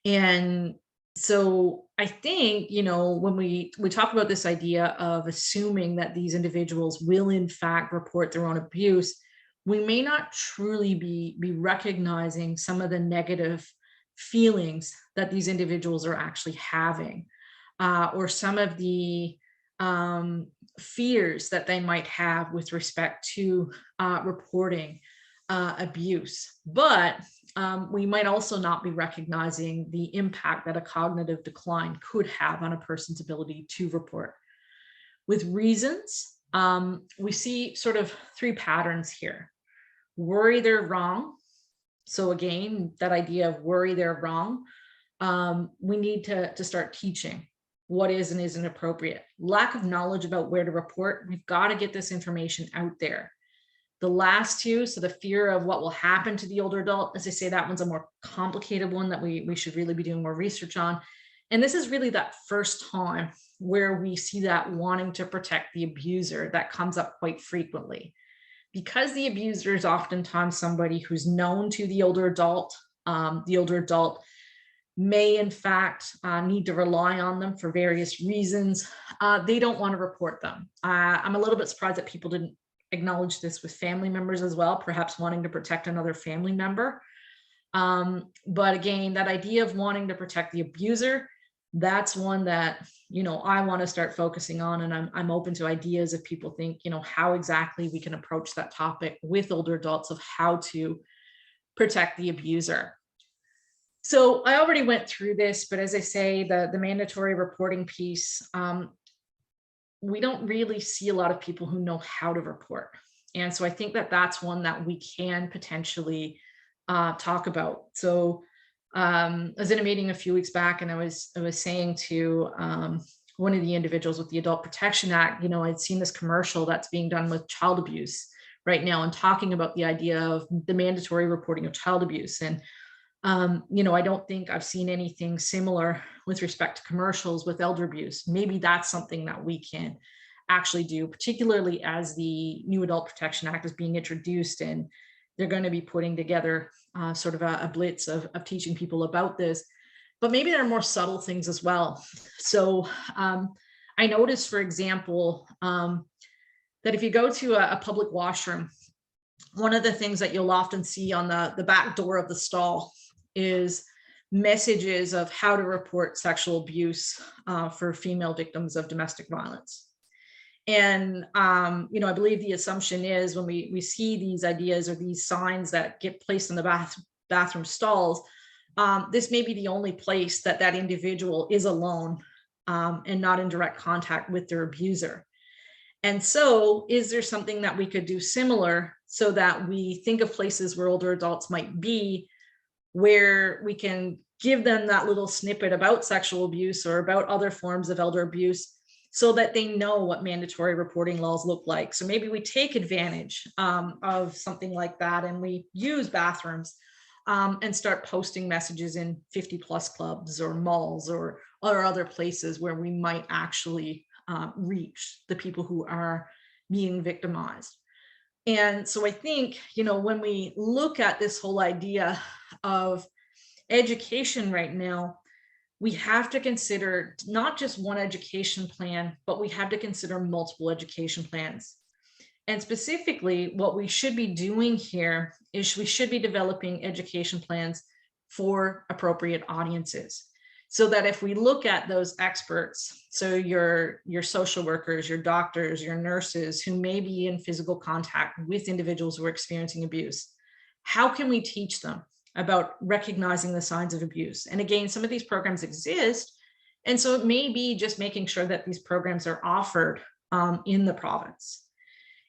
And so I think, when we talk about this idea of assuming that these individuals will in fact report their own abuse, we may not truly be recognizing some of the negative feelings that these individuals are actually having, or some of the fears that they might have with respect to reporting abuse. But we might also not be recognizing the impact that a cognitive decline could have on a person's ability to report. With reasons, we see sort of three patterns here. Worry they're wrong. So again, that idea of worry they're wrong, we need to start teaching what is and isn't appropriate. Lack of knowledge about where to report. We've got to get this information out there. The last two, so the fear of what will happen to the older adult, as I say, that one's a more complicated one that we should really be doing more research on. And this is really that first time where we see that wanting to protect the abuser that comes up quite frequently. Because the abuser is oftentimes somebody who's known to the older adult may in fact need to rely on them for various reasons. They don't want to report them. I'm a little bit surprised that people didn't acknowledge this with family members as well, perhaps wanting to protect another family member. But again, that idea of wanting to protect the abuser, that's one that, I want to start focusing on. And I'm open to ideas if people think, how exactly we can approach that topic with older adults of how to protect the abuser. So I already went through this, but as I say, the mandatory reporting piece, we don't really see a lot of people who know how to report. And so I think that that's one that we can potentially talk about. So I was in a meeting a few weeks back, and I was saying to one of the individuals with the Adult Protection Act, I'd seen this commercial that's being done with child abuse right now and talking about the idea of the mandatory reporting of child abuse. And I don't think I've seen anything similar with respect to commercials with elder abuse. Maybe that's something that we can actually do, particularly as the new Adult Protection Act is being introduced, and they're going to be putting together sort of a blitz of teaching people about this. But maybe there are more subtle things as well. So I noticed, for example, that if you go to a public washroom, one of the things that you'll often see on the back door of the stall is messages of how to report sexual abuse for female victims of domestic violence. And, I believe the assumption is when we see these ideas or these signs that get placed in the bathroom stalls, this may be the only place that individual is alone and not in direct contact with their abuser. And so is there something that we could do similar so that we think of places where older adults might be, where we can give them that little snippet about sexual abuse or about other forms of elder abuse so that they know what mandatory reporting laws look like. So maybe we take advantage of something like that, and we use bathrooms and start posting messages in 50+ clubs or malls or other places where we might actually reach the people who are being victimized. And so I think, you know, when we look at this whole idea of education right now, we have to consider not just one education plan, but we have to consider multiple education plans. And specifically, what we should be doing here is we should be developing education plans for appropriate audiences. So that if we look at those experts, so your social workers, your doctors, your nurses who may be in physical contact with individuals who are experiencing abuse, how can we teach them about recognizing the signs of abuse? And again, some of these programs exist. And so it may be just making sure that these programs are offered in the province.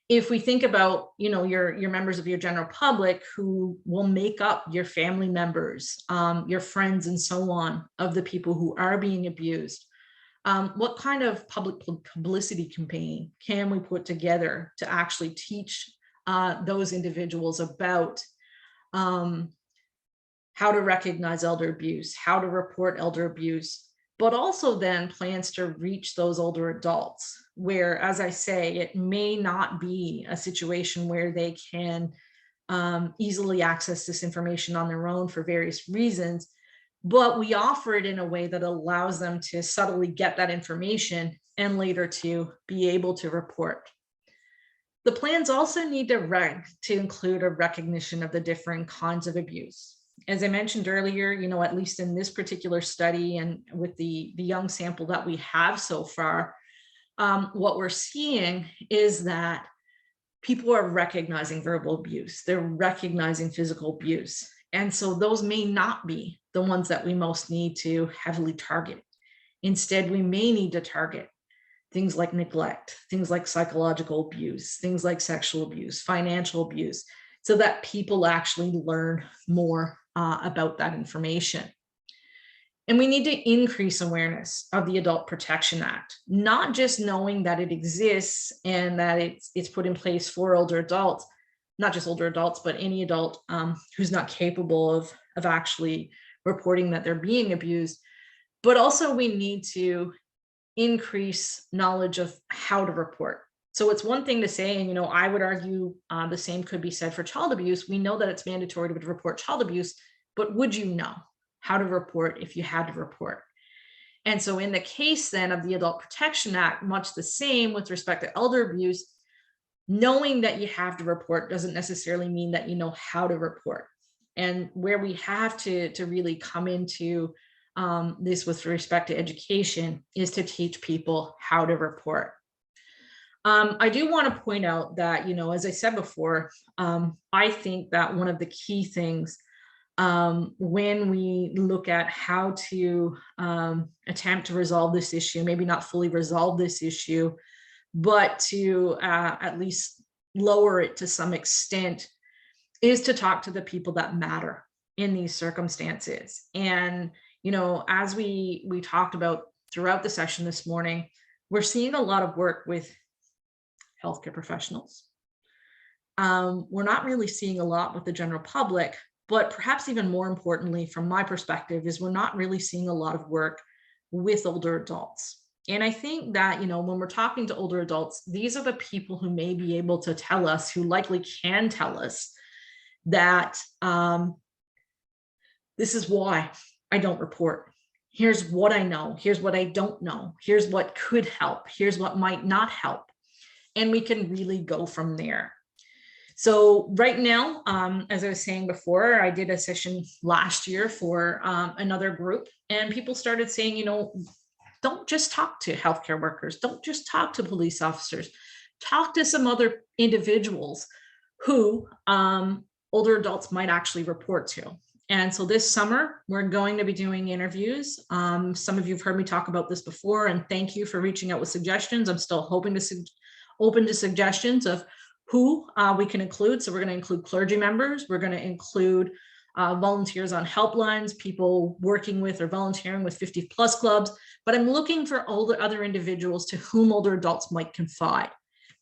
If we think about, you know, your members of your general public who will make up your family members, your friends and so on of the people who are being abused, what kind of public publicity campaign can we put together to actually teach those individuals about how to recognize elder abuse, how to report elder abuse, but also then plans to reach those older adults where, as I say, it may not be a situation where they can easily access this information on their own for various reasons, but we offer it in a way that allows them to subtly get that information and later to be able to report. The plans also need to include a recognition of the different kinds of abuse. As I mentioned earlier, you know, at least in this particular study and with the young sample that we have so far, what we're seeing is that people are recognizing verbal abuse. They're recognizing physical abuse. And so those may not be the ones that we most need to heavily target. Instead, we may need to target things like neglect, things like psychological abuse, things like sexual abuse, financial abuse, so that people actually learn more about that information. And we need to increase awareness of the Adult Protection Act, not just knowing that it exists and that it's put in place for older adults, not just older adults, but any adult who's not capable of actually reporting that they're being abused. But also we need to increase knowledge of how to report. So it's one thing to say, and you know, I would argue the same could be said for child abuse. We know that it's mandatory to report child abuse, but would you know how to report if you had to report? And so in the case then of the Adult Protection Act, much the same with respect to elder abuse, knowing that you have to report doesn't necessarily mean that you know how to report. And where we have to really come into this with respect to education is to teach people how to report. I do want to point out that, you know, as I said before, I think that one of the key things when we look at how to attempt to resolve this issue, maybe not fully resolve this issue, but to at least lower it to some extent, is to talk to the people that matter in these circumstances. And, you know, as we talked about throughout the session this morning, we're seeing a lot of work with healthcare professionals. We're not really seeing a lot with the general public, but perhaps even more importantly, from my perspective, is we're not really seeing a lot of work with older adults. And I think that, you know, when we're talking to older adults, these are the people who may be able to tell us, who likely can tell us that this is why I don't report. Here's what I know. Here's what I don't know. Here's what could help. Here's what might not help. And we can really go from there. So right now, as I was saying before, I did a session last year for another group, and people started saying, you know, don't just talk to healthcare workers. Don't just talk to police officers. Talk to some other individuals who older adults might actually report to. And so this summer, we're going to be doing interviews. Some of you have heard me talk about this before, and thank you for reaching out with suggestions. I'm still open to suggestions of who we can include. So we're going to include clergy members. We're going to include volunteers on helplines, people working with or volunteering with 50+ clubs. But I'm looking for other individuals to whom older adults might confide.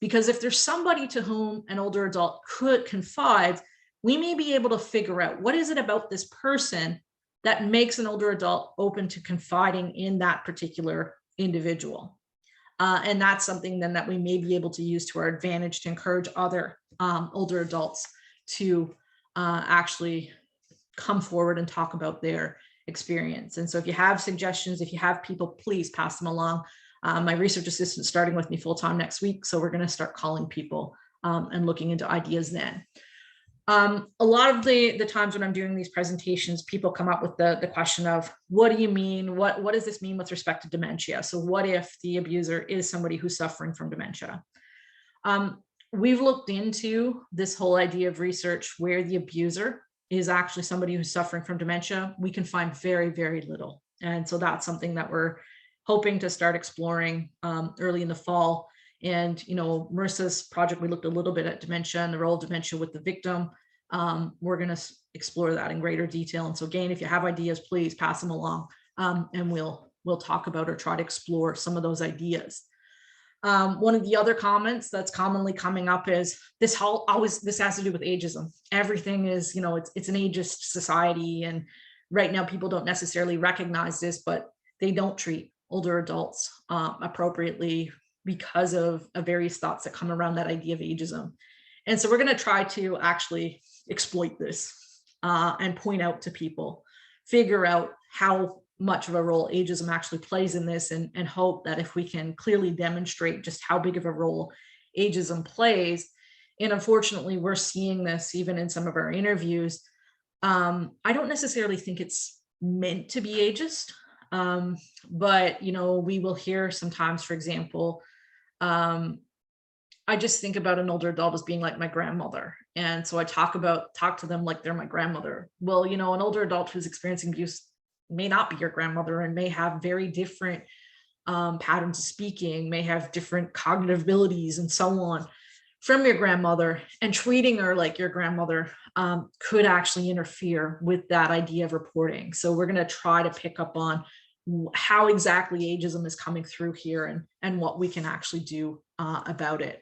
Because if there's somebody to whom an older adult could confide, we may be able to figure out what is it about this person that makes an older adult open to confiding in that particular individual. And that's something then that we may be able to use to our advantage to encourage other older adults to actually come forward and talk about their experience. And so if you have suggestions, if you have people, please pass them along. My research assistant's starting with me full-time next week, so we're going to start calling people and looking into ideas then. A lot of the times when I'm doing these presentations, people come up with the question of, what do you mean? What does this mean with respect to dementia? So what if the abuser is somebody who's suffering from dementia? We've looked into this whole idea of research where the abuser is actually somebody who's suffering from dementia. We can find very, very little. And so that's something that we're hoping to start exploring early in the fall. And, Marissa's project, we looked a little bit at dementia and the role of dementia with the victim. We're going to explore that in greater detail. And so again, if you have ideas, please pass them along and we'll talk about or try to explore some of those ideas. One of the other comments that's commonly coming up is this has to do with ageism. Everything is, it's an ageist society. And right now people don't necessarily recognize this, but they don't treat older adults appropriately because of various thoughts that come around that idea of ageism. And so we're going to try to actually exploit this and point out to people, figure out how much of a role ageism actually plays in this, and hope that if we can clearly demonstrate just how big of a role ageism plays. And unfortunately, we're seeing this even in some of our interviews. I don't necessarily think it's meant to be ageist, but we will hear sometimes, for example, I just think about an older adult as being like my grandmother. And so I talk to them like they're my grandmother. Well, an older adult who's experiencing abuse may not be your grandmother and may have very different patterns of speaking, may have different cognitive abilities and so on from your grandmother, and treating her like your grandmother could actually interfere with that idea of reporting. So we're going to try to pick up on how exactly ageism is coming through here and what we can actually do about it.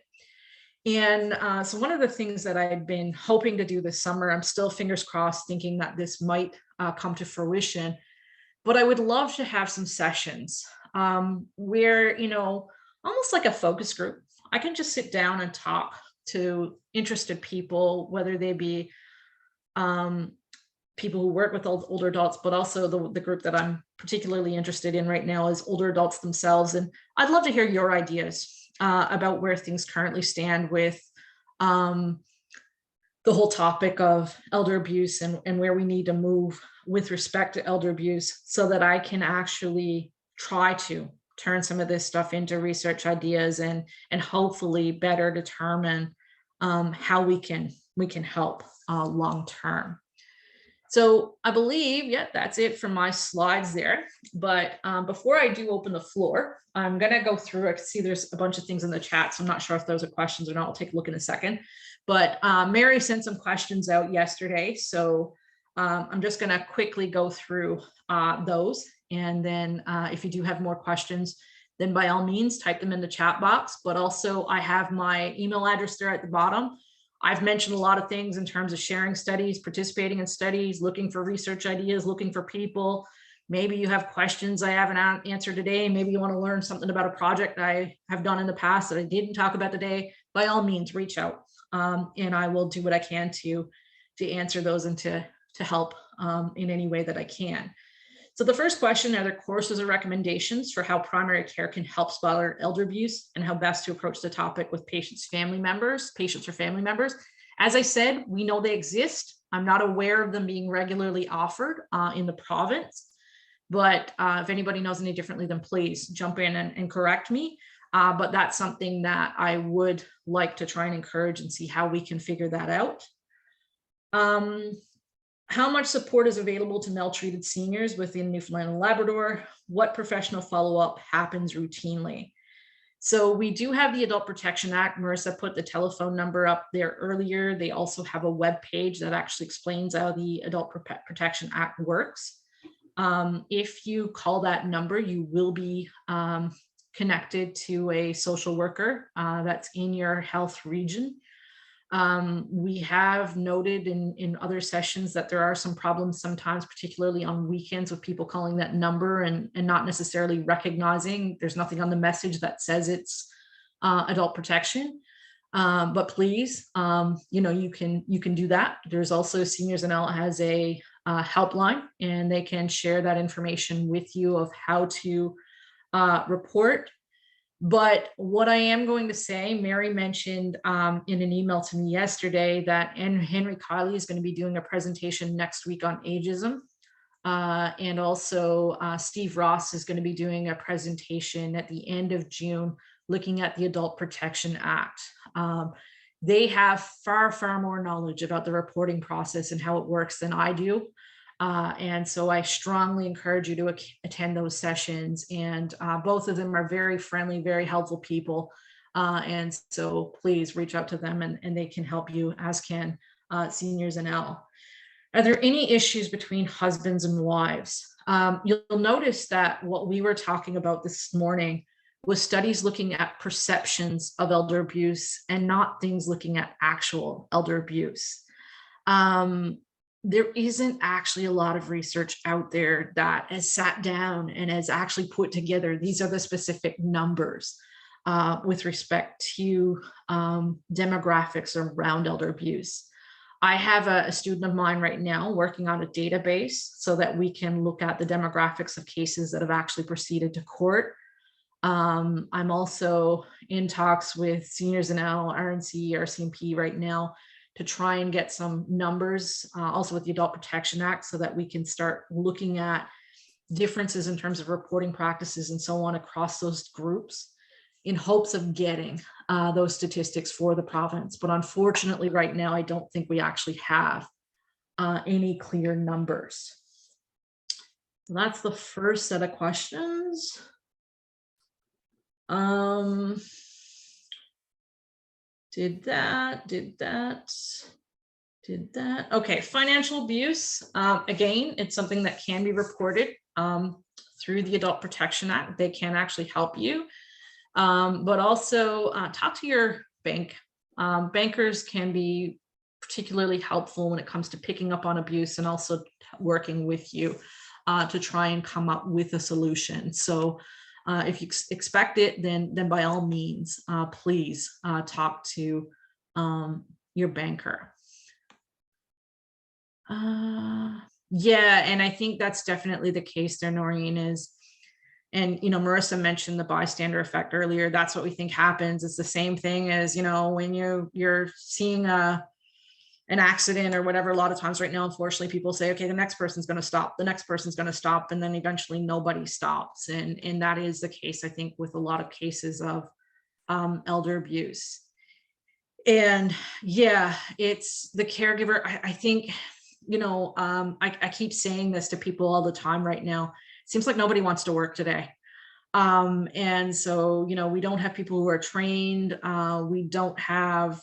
And so one of the things that I've been hoping to do this summer, I'm still fingers crossed thinking that this might come to fruition, but I would love to have some sessions where, almost like a focus group, I can just sit down and talk to interested people, whether they be people who work with older adults, but also the group that I'm particularly interested in right now is older adults themselves. And I'd love to hear your ideas about where things currently stand with the whole topic of elder abuse and where we need to move with respect to elder abuse, so that I can actually try to turn some of this stuff into research ideas and hopefully better determine how we can help long term. So I believe, that's it for my slides there. But before I do open the floor, I'm going to go through. I can see there's a bunch of things in the chat, so I'm not sure if those are questions or not. I'll take a look in a second. But Mary sent some questions out yesterday, so I'm just going to quickly go through those. And then if you do have more questions, then by all means, type them in the chat box. But also I have my email address there at the bottom. I've mentioned a lot of things in terms of sharing studies, participating in studies, looking for research ideas, looking for people. Maybe you have questions I haven't answered today. Maybe you want to learn something about a project I have done in the past that I didn't talk about today. By all means, reach out and I will do what I can to answer those and to help in any way that I can. So the first question, are there courses or recommendations for how primary care can help spot elder abuse and how best to approach the topic with patients or family members? As I said, we know they exist. I'm not aware of them being regularly offered in the province, but if anybody knows any differently, then please jump in and correct me. But that's something that I would like to try and encourage and see how we can figure that out. How much support is available to maltreated seniors within Newfoundland and Labrador? What professional follow-up happens routinely? So we do have the Adult Protection Act. Marissa put the telephone number up there earlier. They also have a web page that actually explains how the Adult Protection Act works. If you call that number, you will be connected to a social worker that's in your health region. We have noted in other sessions that there are some problems sometimes, particularly on weekends, with people calling that number and not necessarily recognizing there's nothing on the message that says it's adult protection. But please, you can do that. There's also Seniors NL has a helpline, and they can share that information with you of how to report. But what I am going to say, Mary mentioned in an email to me yesterday that Henry Kiley is going to be doing a presentation next week on ageism. And also Steve Ross is going to be doing a presentation at the end of June looking at the Adult Protection Act. They have far, far more knowledge about the reporting process and how it works than I do. And so I strongly encourage you to attend those sessions. And both of them are very friendly, very helpful people. And so please reach out to them, and they can help you, as can Seniors NL. Are there any issues between husbands and wives? You'll notice that what we were talking about this morning was studies looking at perceptions of elder abuse and not things looking at actual elder abuse. There isn't actually a lot of research out there that has sat down and has actually put together, these are the specific numbers with respect to demographics around elder abuse. I have a student of mine right now working on a database so that we can look at the demographics of cases that have actually proceeded to court. I'm also in talks with Seniors NL, RNC, RCMP right now to try and get some numbers, also with the Adult Protection Act, so that we can start looking at differences in terms of reporting practices and so on across those groups in hopes of getting those statistics for the province. But unfortunately, right now, I don't think we actually have any clear numbers. So that's the first set of questions. Did that. Okay, financial abuse. Again, it's something that can be reported through the Adult Protection Act. They can actually help you. But also talk to your bank. Bankers can be particularly helpful when it comes to picking up on abuse and also working with you to try and come up with a solution. So if you expect it, then by all means, please talk to your banker. Yeah, and I think that's definitely the case there, Noreen, and Marissa mentioned the bystander effect earlier. That's what we think happens. It's the same thing as, when you're seeing an accident or whatever. A lot of times right now, unfortunately, people say, okay, the next person's going to stop, the next person's going to stop, and then eventually nobody stops. And that is the case, I think, with a lot of cases of elder abuse. And yeah, it's the caregiver. I think, I keep saying this to people all the time right now. It seems like nobody wants to work today. And so, we don't have people who are trained. We don't have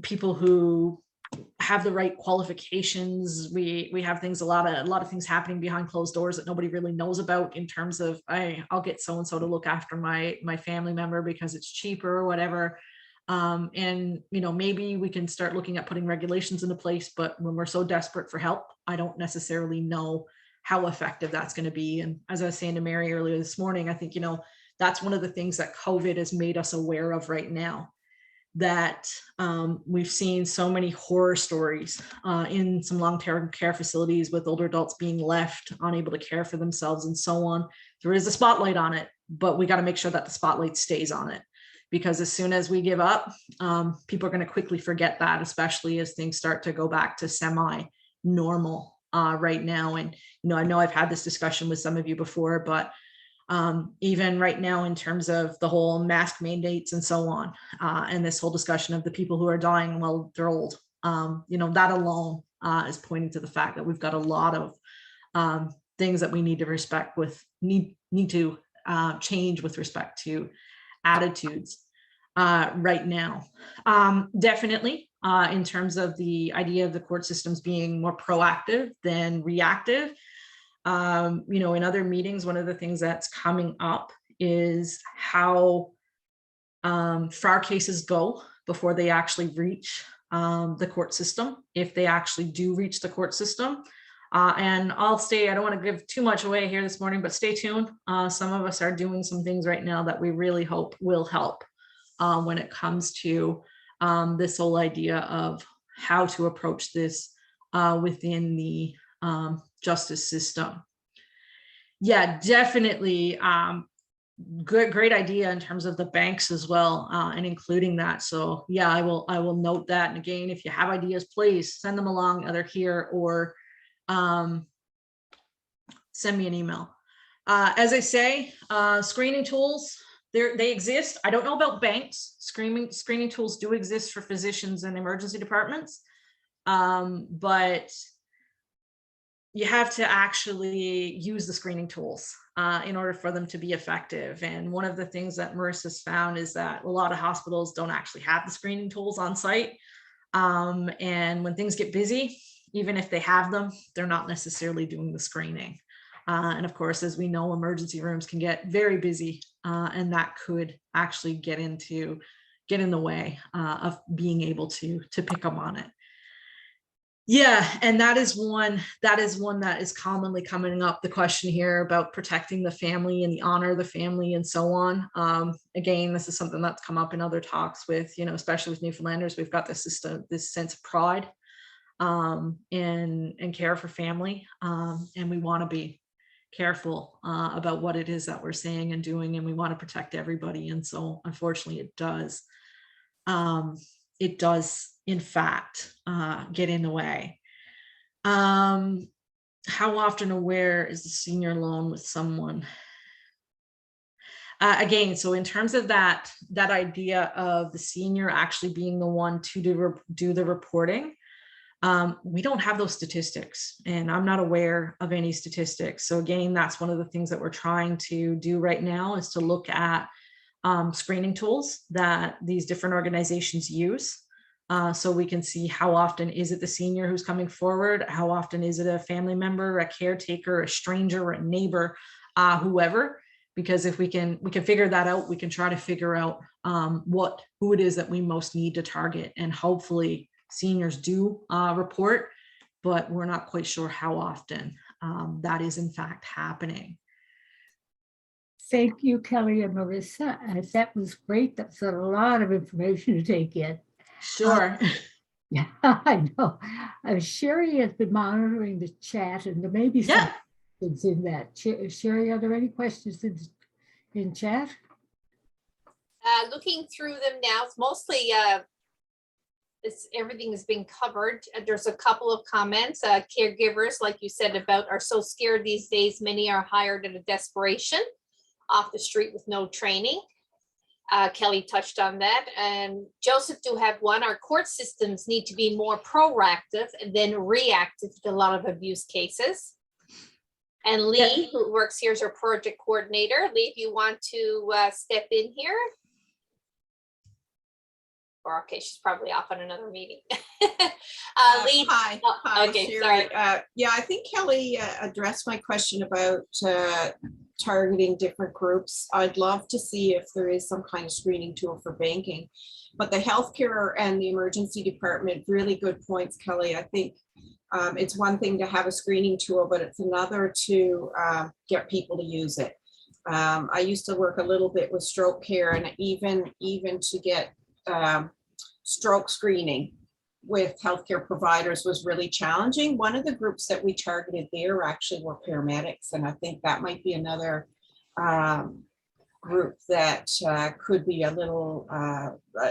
people who have the right qualifications. We have things, a lot of things happening behind closed doors that nobody really knows about, in terms of, I'll get so-and-so to look after my family member because it's cheaper or whatever. And maybe we can start looking at putting regulations into place, but when we're so desperate for help, I don't necessarily know how effective that's going to be. And as I was saying to Mary earlier this morning, I think, that's one of the things that COVID has made us aware of right now, that we've seen so many horror stories in some long-term care facilities with older adults being left unable to care for themselves and so on. There is a spotlight on it, but we got to make sure that the spotlight stays on it, because as soon as we give up, people are going to quickly forget that, especially as things start to go back to semi-normal right now. And, I know I've had this discussion with some of you before, but even right now, in terms of the whole mask mandates and so on, and this whole discussion of the people who are dying while they're old, that alone is pointing to the fact that we've got a lot of things that we need to need to change with respect to attitudes right now. Definitely in terms of the idea of the court systems being more proactive than reactive. In other meetings, one of the things that's coming up is how far cases go before they actually reach the court system, if they actually do reach the court system. And I'll stay, I don't want to give too much away here this morning, but stay tuned. Some of us are doing some things right now that we really hope will help when it comes to this whole idea of how to approach this within the justice system. Yeah, definitely. Great idea in terms of the banks as well, and including that. So yeah, I will note that. And again, if you have ideas, please send them along either here or send me an email. As I say, screening tools, they exist. I don't know about banks. Screening tools do exist for physicians and emergency departments, but you have to actually use the screening tools in order for them to be effective. And one of the things that Marissa's found is that a lot of hospitals don't actually have the screening tools on site. And when things get busy, even if they have them, they're not necessarily doing the screening. And of course, as we know, emergency rooms can get very busy, and that could actually get in the way of being able to pick up on it. Yeah, and that is one that is commonly coming up, the question here about protecting the family and the honor of the family and so on. Again, this is something that's come up in other talks with, especially with Newfoundlanders. We've got this sense of pride and care for family, and we want to be careful about what it is that we're saying and doing, and we want to protect everybody. And so unfortunately it does in fact get in the way. How often aware is the senior alone with someone? Again, so in terms of that idea of the senior actually being the one to do the reporting, we don't have those statistics, and I'm not aware of any statistics. So again, that's one of the things that we're trying to do right now, is to look at screening tools that these different organizations use. So we can see how often is it the senior who's coming forward, how often is it a family member, a caretaker, a stranger, a neighbor, whoever. Because if we can figure that out, we can try to figure out who it is that we most need to target. And hopefully seniors do report, but we're not quite sure how often that is in fact happening. Thank you, Kelly and Marissa. That was great. That's a lot of information to take in. Sure. Yeah, I know. Sherry has been monitoring the chat, and there may be some questions in that. Sherry, are there any questions in chat? Looking through them now, it's mostly everything has been covered. There's a couple of comments. Caregivers, like you said, are so scared these days. Many are hired out of desperation off the street with no training. Kelly touched on that. And Joseph do have one. Our court systems need to be more proactive than reactive to a lot of abuse cases. And Lee, who works here as our project coordinator. Lee, if you want to step in here. Or okay, she's probably off on another meeting. Lee. Hi. Okay, Sherry. sorry. Yeah, I think Kelly addressed my question about targeting different groups. I'd love to see if there is some kind of screening tool for banking. But the healthcare and the emergency department, really good points, Kelly. I think it's one thing to have a screening tool, but it's another to get people to use it. I used to work a little bit with stroke care, and even to get stroke screening with healthcare providers was really challenging. One of the groups that we targeted there actually were paramedics, and I think that might be another group that could be a little,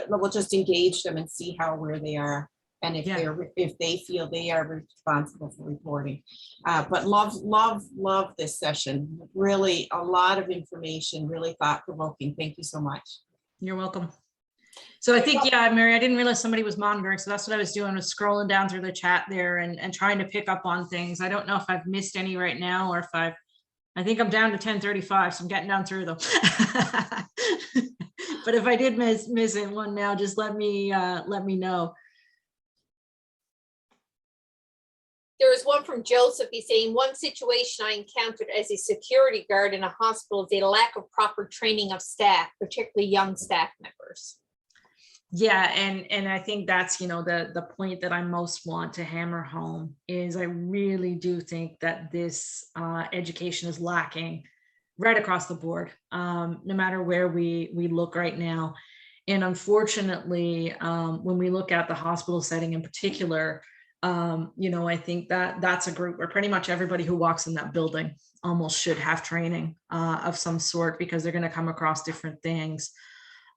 we'll just engage them and see where they are, and if they feel they are responsible for reporting. But love this session. Really a lot of information, really thought-provoking. Thank you so much. You're welcome. So I think, Mary, I didn't realize somebody was monitoring. So that's what I was doing, was scrolling down through the chat there and trying to pick up on things. I don't know if I've missed any right now, or if I think I'm down to 10:35, so I'm getting down through them. But if I did miss one now, just let me know. There is one from Joseph. He's saying, one situation I encountered as a security guard in a hospital is a lack of proper training of staff, particularly young staff members. Yeah, and I think that's, the point that I most want to hammer home is I really do think that this education is lacking right across the board, no matter where we look right now. And unfortunately, when we look at the hospital setting in particular, I think that that's a group where pretty much everybody who walks in that building almost should have training of some sort, because they're going to come across different things.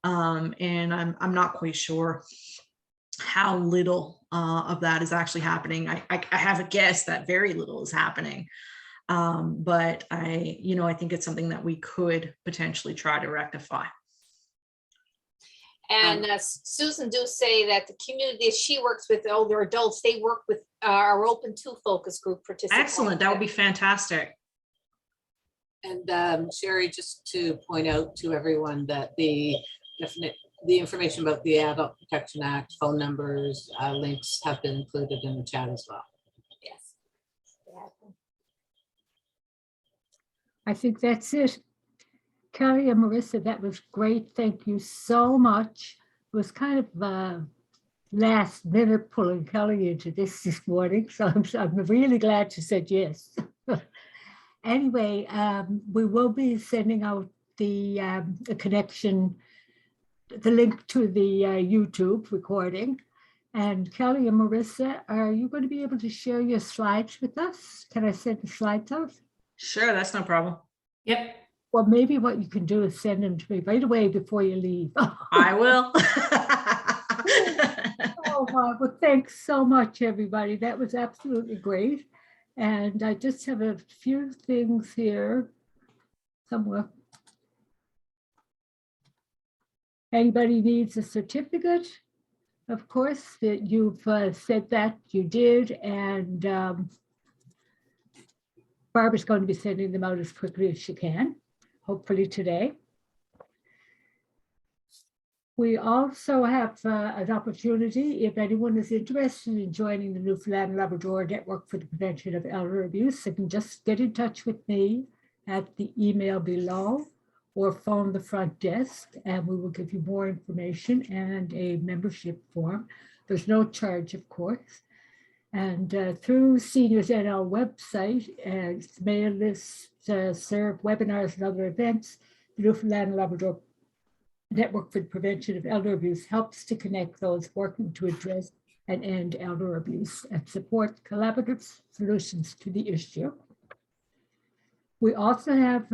And I'm not quite sure how little of that is actually happening. I have a guess that very little is happening. But I think it's something that we could potentially try to rectify. And Susan do say that the community she works with, older adults, they work with our Open to focus group participants. Excellent. That would be fantastic. And Sherry, just to point out to everyone that the information about the Adult Protection Act, phone numbers, links have been included in the chat as well. Yes. I think that's it. Kelly and Marissa, that was great. Thank you so much. It was kind of last minute pulling Kelly into this morning, so I'm really glad she said yes. Anyway, we will be sending out the connection, the link to the YouTube recording. And Kelly and Marissa, are you going to be able to share your slides with us? Can I send the slides out? Sure, that's no problem. Yep. Well, maybe what you can do is send them to me right away before you leave. I will. Oh, wow. Well, thanks so much, everybody. That was absolutely great. And I just have a few things here somewhere. Anybody needs a certificate? Of course, that you've said that you did. And Barbara's going to be sending them out as quickly as she can, hopefully today. We also have an opportunity, if anyone is interested in joining the Newfoundland Labrador Network for the Prevention of Elder Abuse, they can just get in touch with me at the email below or phone the front desk, and we will give you more information and a membership form. There's no charge, of course. And through Seniors NL website, mail lists, serve webinars and other events, the Newfoundland Labrador Network for the Prevention of Elder Abuse helps to connect those working to address and end elder abuse and support collaborative solutions to the issue. We also have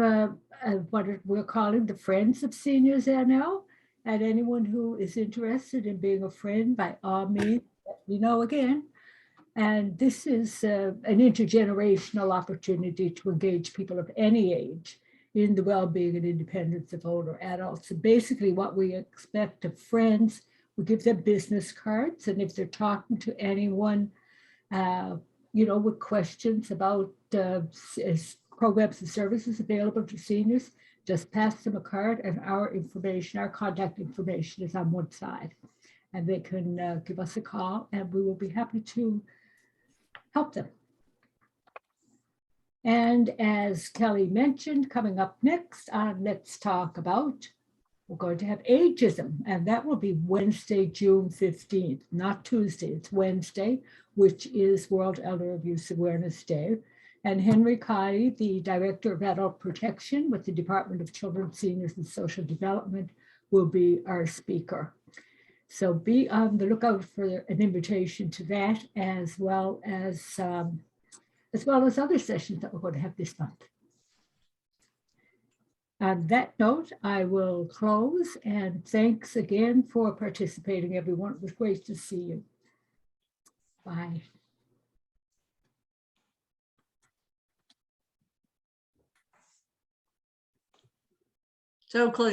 what we're calling the Friends of Seniors NL, and anyone who is interested in being a friend, by all means, let me know again. And this is an intergenerational opportunity to engage people of any age in the well-being and independence of older adults. So basically what we expect of friends, we give them business cards, and if they're talking to anyone, with questions about programs and services available to seniors, just pass them a card, and our information, our contact information is on one side, and they can give us a call, and we will be happy to help them. And as Kelly mentioned, coming up next on Let's Talk About, we're going to have ageism, and that will be Wednesday, June 15th, not Tuesday, it's Wednesday, which is World Elder Abuse Awareness Day. And Henry Cotty, the Director of Adult Protection with the Department of Children, Seniors, and Social Development, will be our speaker. So be on the lookout for an invitation to that, as well as other sessions that we're going to have this month. On that note, I will close, and thanks again for participating, everyone. It was great to see you. Bye. So close.